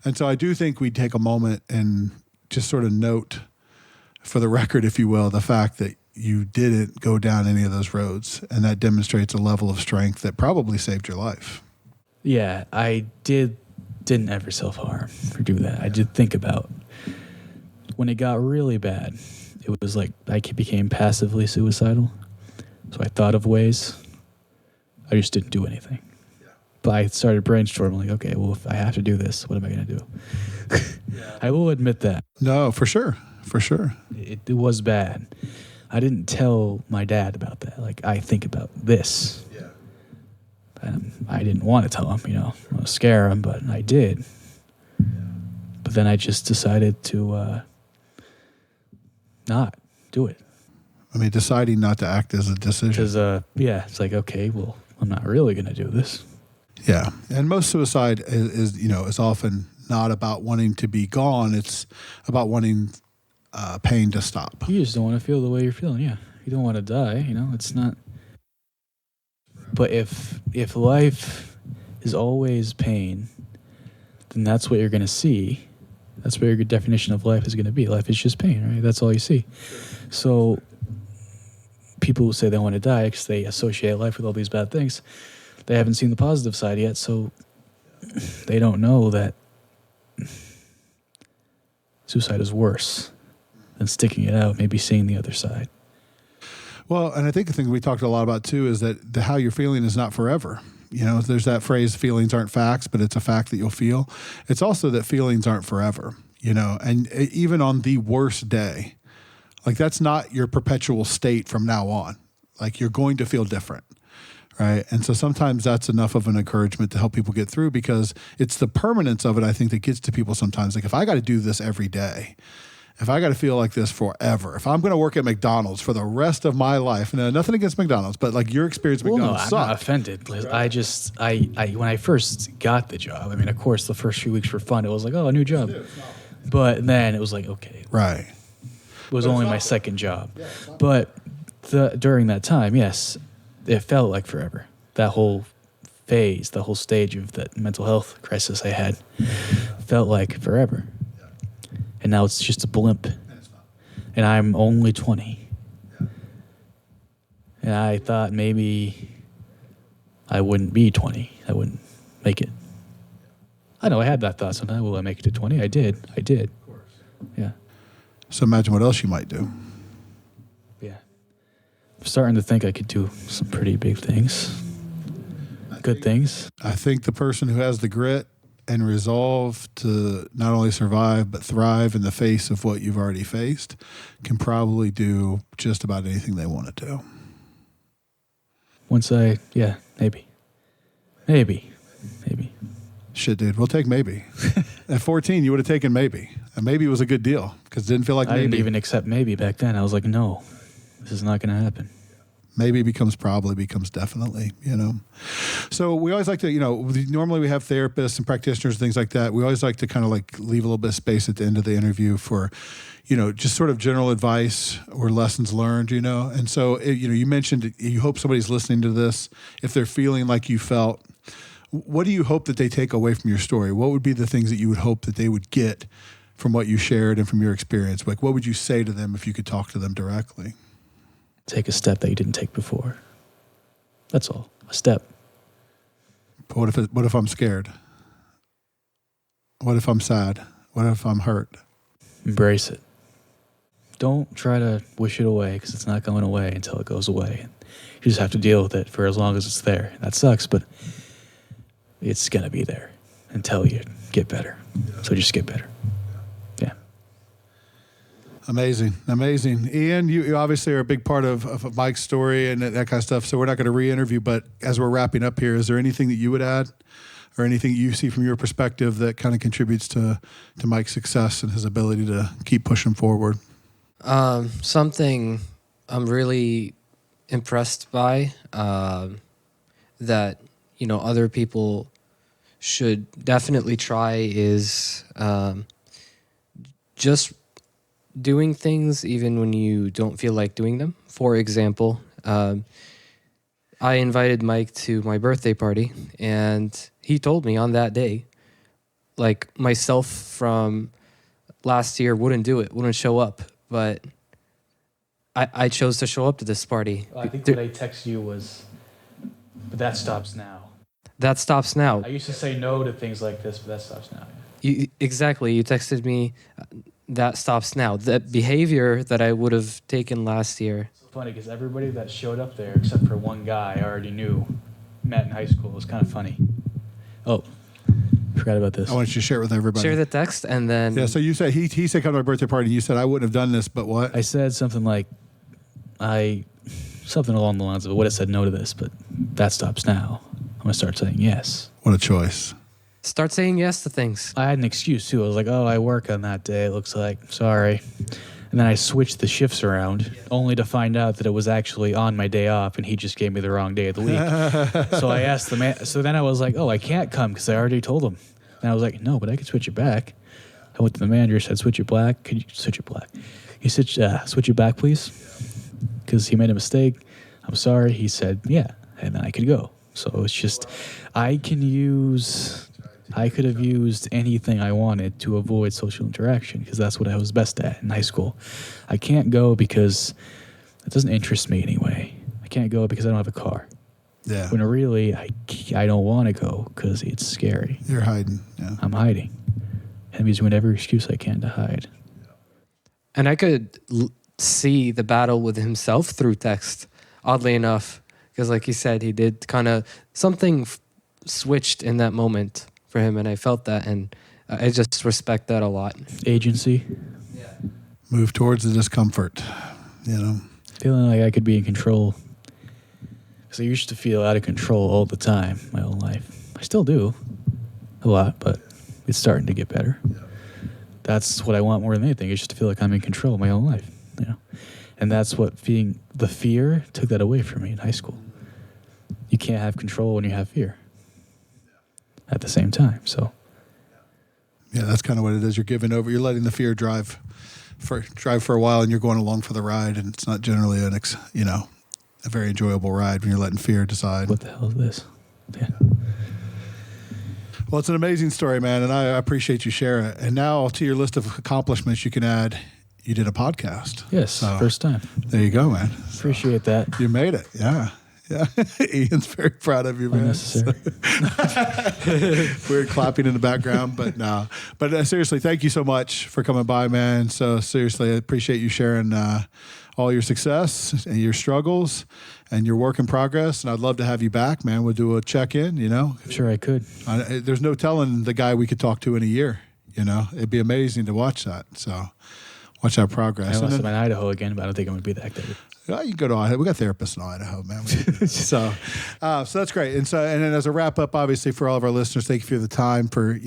And so I do think we take a moment and just sort of note, for the record, if you will, the fact that you didn't go down any of those roads. And that demonstrates a level of strength that probably saved your life. Yeah, I didn't ever self-harm or do that. I did think about when it got really bad, it was like I became passively suicidal. So I thought of ways. I just didn't do anything. But I started brainstorming, like, okay, well, if I have to do this, what am I going to do? I will admit that. No, for sure. For sure. It was bad. I didn't tell my dad about that. Like, I think about this. Yeah. And I didn't want to tell him, I want to scare him, but I did. Yeah. But then I just decided to not do it. I mean, deciding not to act is a decision. Because, it's like, okay, well, I'm not really going to do this. Yeah. And most suicide is often not about wanting to be gone. It's about wanting pain to stop. You just don't want to feel the way you're feeling. Yeah. You don't want to die, it's not. But if life is always pain, then that's what you're going to see. That's what your definition of life is going to be. Life is just pain, right? That's all you see. So people who say they want to die because they associate life with all these bad things, they haven't seen the positive side yet, so they don't know that suicide is worse than sticking it out, maybe seeing the other side. Well, and I think the thing we talked a lot about too is that how you're feeling is not forever. There's that phrase, feelings aren't facts, but it's a fact that you'll feel. It's also that feelings aren't forever, and even on the worst day, like that's not your perpetual state from now on. Like you're going to feel different, right? And so sometimes that's enough of an encouragement to help people get through because it's the permanence of it, I think, that gets to people sometimes. Like if I got to do this every day, if I got to feel like this forever, if I'm going to work at McDonald's for the rest of my life, and nothing against McDonald's, but like your experience at McDonald's sucked. I'm not offended. Right. I when I first got the job, of course, the first few weeks were fun. It was like, oh, a new job. But then it was like, okay. Right. It was only my second job. Yeah, but during that time, yes, it felt like forever. That whole phase, the whole stage of that mental health crisis I had felt like forever. And now it's just a blimp. And I'm only 20. And I thought maybe I wouldn't be 20. I wouldn't make it. I know I had that thought sometimes. Will I make it to 20? I did. Yeah. So imagine what else you might do. Yeah. I'm starting to think I could do some pretty big things. Good things. I think the person who has the grit and resolve to not only survive but thrive in the face of what you've already faced can probably do just about anything they want to do. Maybe. Shit, dude, we'll take maybe. At 14, you would have taken maybe. And maybe was a good deal because it didn't feel like I maybe. didn't even accept maybe back then. I was like, no, this is not going to happen. Maybe becomes probably, becomes definitely, you know. So we always like to, you know, normally we have therapists and practitioners, things like that. We always like to kind of like leave a little bit of space at the end of the interview for, you know, just sort of general advice or lessons learned, you know. And so, you know, you mentioned you hope somebody's listening to this. If they're feeling like you felt, what do you hope that they take away from your story? What would be the things that you would hope that they would get from what you shared and from your experience? Like, what would you say to them if you could talk to them directly? Take a step that you didn't take before. That's all. A step. But what if I'm scared? What if I'm sad? What if I'm hurt? Embrace it. Don't try to wish it away because it's not going away until it goes away. You just have to deal with it for as long as it's there. That sucks, but it's going to be there until you get better. So just get better. Yeah. Amazing. Ian, you obviously are a big part of Mike's story and that kind of stuff, so we're not going to re-interview, but as we're wrapping up here, is there anything that you would add or anything you see from your perspective that kind of contributes to Mike's success and his ability to keep pushing forward? Something I'm really impressed by that, you know, other people should definitely try is just doing things even when you don't feel like doing them. For example, I invited Mike to my birthday party, and he told me on that day, like, myself from last year wouldn't do it, wouldn't show up, but I chose to show up to this party. I think what I texted you was, but that stops now. That stops now. I used to say no to things like this, but that stops now. Exactly. You texted me, that stops now. That behavior that I would have taken last year. It's funny because everybody that showed up there, except for one guy I already knew, met in high school. It was kind of funny. Oh, forgot about this. I want you to share it with everybody. Share the text and then... Yeah, so you said, he said come to my birthday party, and you said I wouldn't have done this, but what? I said something like, something along the lines of, I would have said no to this, but that stops now. I'm going to start saying yes. What a choice. Start saying yes to things. I had an excuse, too. I was like, oh, I work on that day, it looks like. Sorry. And then I switched the shifts around, only to find out that it was actually on my day off, and he just gave me the wrong day of the week. So I asked the man. So then I was like, oh, I can't come because I already told him. And I was like, no, but I could switch it back. I went to the manager, said, switch it black. Could you switch it black? He said, switch it back, please. Because he made a mistake. I'm sorry. He said, yeah. And then I could go. So it's just, I could have used anything I wanted to avoid social interaction because that's what I was best at in high school. I can't go because it doesn't interest me anyway. I can't go because I don't have a car. Yeah. When really, I don't want to go because it's scary. You're hiding. Yeah. I'm hiding. And I'm using whatever excuse I can to hide. And I could see the battle with himself through text, oddly enough, because like he said, he did kind of something switched in that moment for him, and I felt that, and I just respect that a lot. Agency. Yeah. Move towards the discomfort, you know. Feeling like I could be in control. Because I used to feel out of control all the time my whole life. I still do a lot, but it's starting to get better. Yeah. That's what I want more than anything, is just to feel like I'm in control of my own life, you know. And that's what the fear took that away from me in high school. You can't have control when you have fear at the same time. So, yeah, that's kind of what it is. You're giving over. You're letting the fear drive for a while, and you're going along for the ride. And it's not generally a very enjoyable ride when you're letting fear decide. What the hell is this? Yeah. Well, it's an amazing story, man, and I appreciate you sharing it. And now to your list of accomplishments, you can add, you did a podcast. Yes, so, first time. There you go, man. Appreciate that. You made it, yeah. Yeah. Ian's very proud of you, man. Unnecessary. We're clapping in the background, but no. But seriously, thank you so much for coming by, man. So seriously, I appreciate you sharing all your success and your struggles and your work in progress. And I'd love to have you back, man. We'll do a check-in, you know. I'm sure I could. There's no telling the guy we could talk to in a year, you know. It'd be amazing to watch that. So watch that progress. Unless I'm in Idaho again, but I don't think I'm going to be that active. Well, you can go to Idaho. We got therapists in Idaho, man. So that's great. And then as a wrap up, obviously for all of our listeners, thank you for the time for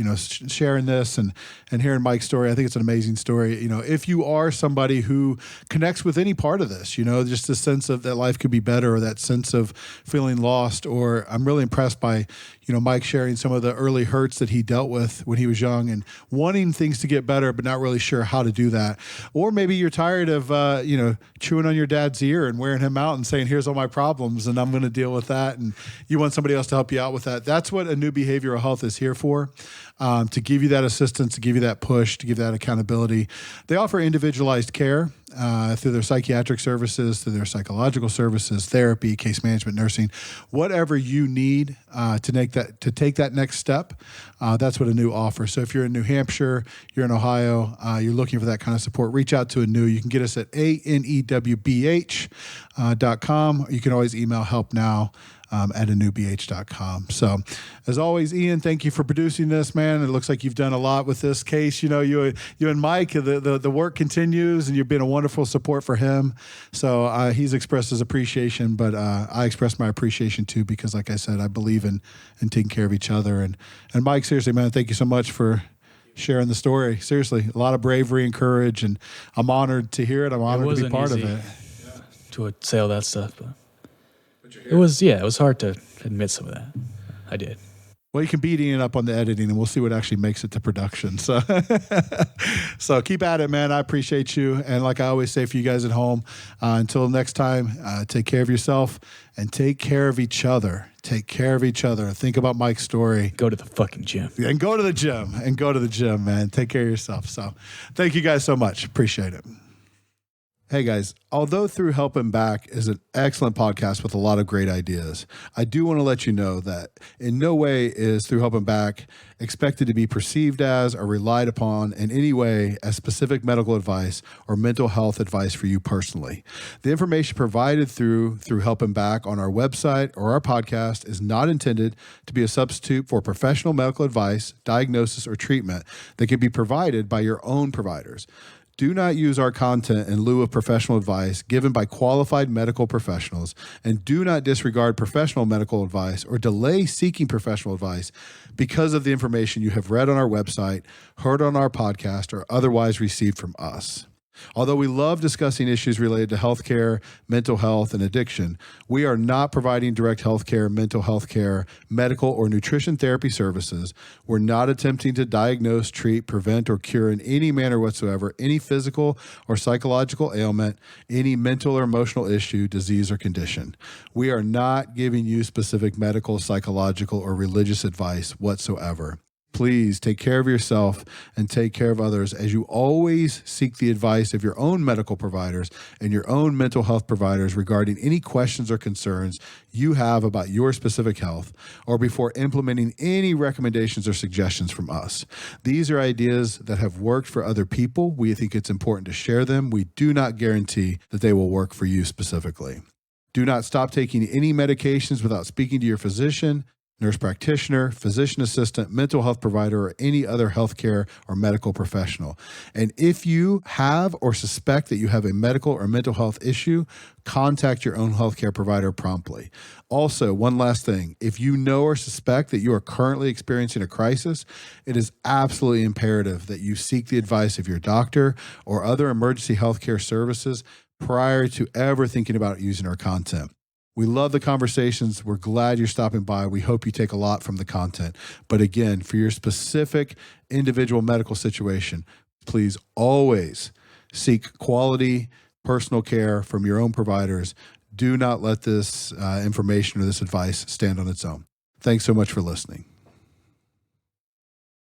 sharing this and hearing Mike's story. I think it's an amazing story. You know, if you are somebody who connects with any part of this, you know, just the sense of that life could be better, or that sense of feeling lost, or I'm really impressed by Mike sharing some of the early hurts that he dealt with when he was young and wanting things to get better, but not really sure how to do that. Or maybe you're tired of chewing on your dad's ear and wearing him out and saying, "Here's all my problems, and I'm going to deal with that." And you want somebody else to help you out with that. That's what Anew Behavioral Health is here for. To give you that assistance, to give you that push, to give that accountability. They offer individualized care through their psychiatric services, through their psychological services, therapy, case management, nursing, whatever you need to take that next step. That's what Anew offers. So if you're in New Hampshire, you're in Ohio, you're looking for that kind of support, reach out to Anew. You can get us at anewbh.com. You can always email help now at anewbh.com. So as always, Ian, thank you for producing this, man. It looks like you've done a lot with this case. You know, you and Mike, the work continues, and you've been a wonderful support for him. So he's expressed his appreciation, but I express my appreciation too, because like I said, I believe in taking care of each other. And Mike, seriously, man, thank you so much for sharing the story. Seriously, a lot of bravery and courage, and I'm honored to hear it. I'm honored to be part of it. To say all that stuff, but it was hard to admit some of that. I did. Well, you can beat Ian up on the editing, and we'll see what actually makes it to production. So, so keep at it, man. I appreciate you. And like I always say for you guys at home, until next time, take care of yourself and take care of each other. Take care of each other. Think about Mike's story. Go to the fucking gym. And go to the gym. And go to the gym, man. Take care of yourself. So thank you guys so much. Appreciate it. Hey guys, although Through Help and Back is an excellent podcast with a lot of great ideas, I do want to let you know that in no way is Through Help and Back expected to be perceived as or relied upon in any way as specific medical advice or mental health advice for you personally. The information provided through Help and Back on our website or our podcast is not intended to be a substitute for professional medical advice, diagnosis, or treatment that can be provided by your own providers. Do not use our content in lieu of professional advice given by qualified medical professionals, and do not disregard professional medical advice or delay seeking professional advice because of the information you have read on our website, heard on our podcast, or otherwise received from us. Although we love discussing issues related to healthcare, mental health, and addiction, we are not providing direct healthcare, mental health care, medical, or nutrition therapy services. We're not attempting to diagnose, treat, prevent, or cure in any manner whatsoever any physical or psychological ailment, any mental or emotional issue, disease, or condition. We are not giving you specific medical, psychological, or religious advice whatsoever. Please take care of yourself and take care of others as you always seek the advice of your own medical providers and your own mental health providers regarding any questions or concerns you have about your specific health, or before implementing any recommendations or suggestions from us. These are ideas that have worked for other people. We think it's important to share them. We do not guarantee that they will work for you specifically. Do not stop taking any medications without speaking to your physician, nurse practitioner, physician assistant, mental health provider, or any other healthcare or medical professional. And if you have or suspect that you have a medical or mental health issue, contact your own healthcare provider promptly. Also, one last thing, if you know or suspect that you are currently experiencing a crisis, it is absolutely imperative that you seek the advice of your doctor or other emergency healthcare services prior to ever thinking about using our content. We love the conversations. We're glad you're stopping by. We hope you take a lot from the content. But again, for your specific individual medical situation, please always seek quality personal care from your own providers. Do not let this information or this advice stand on its own. Thanks so much for listening.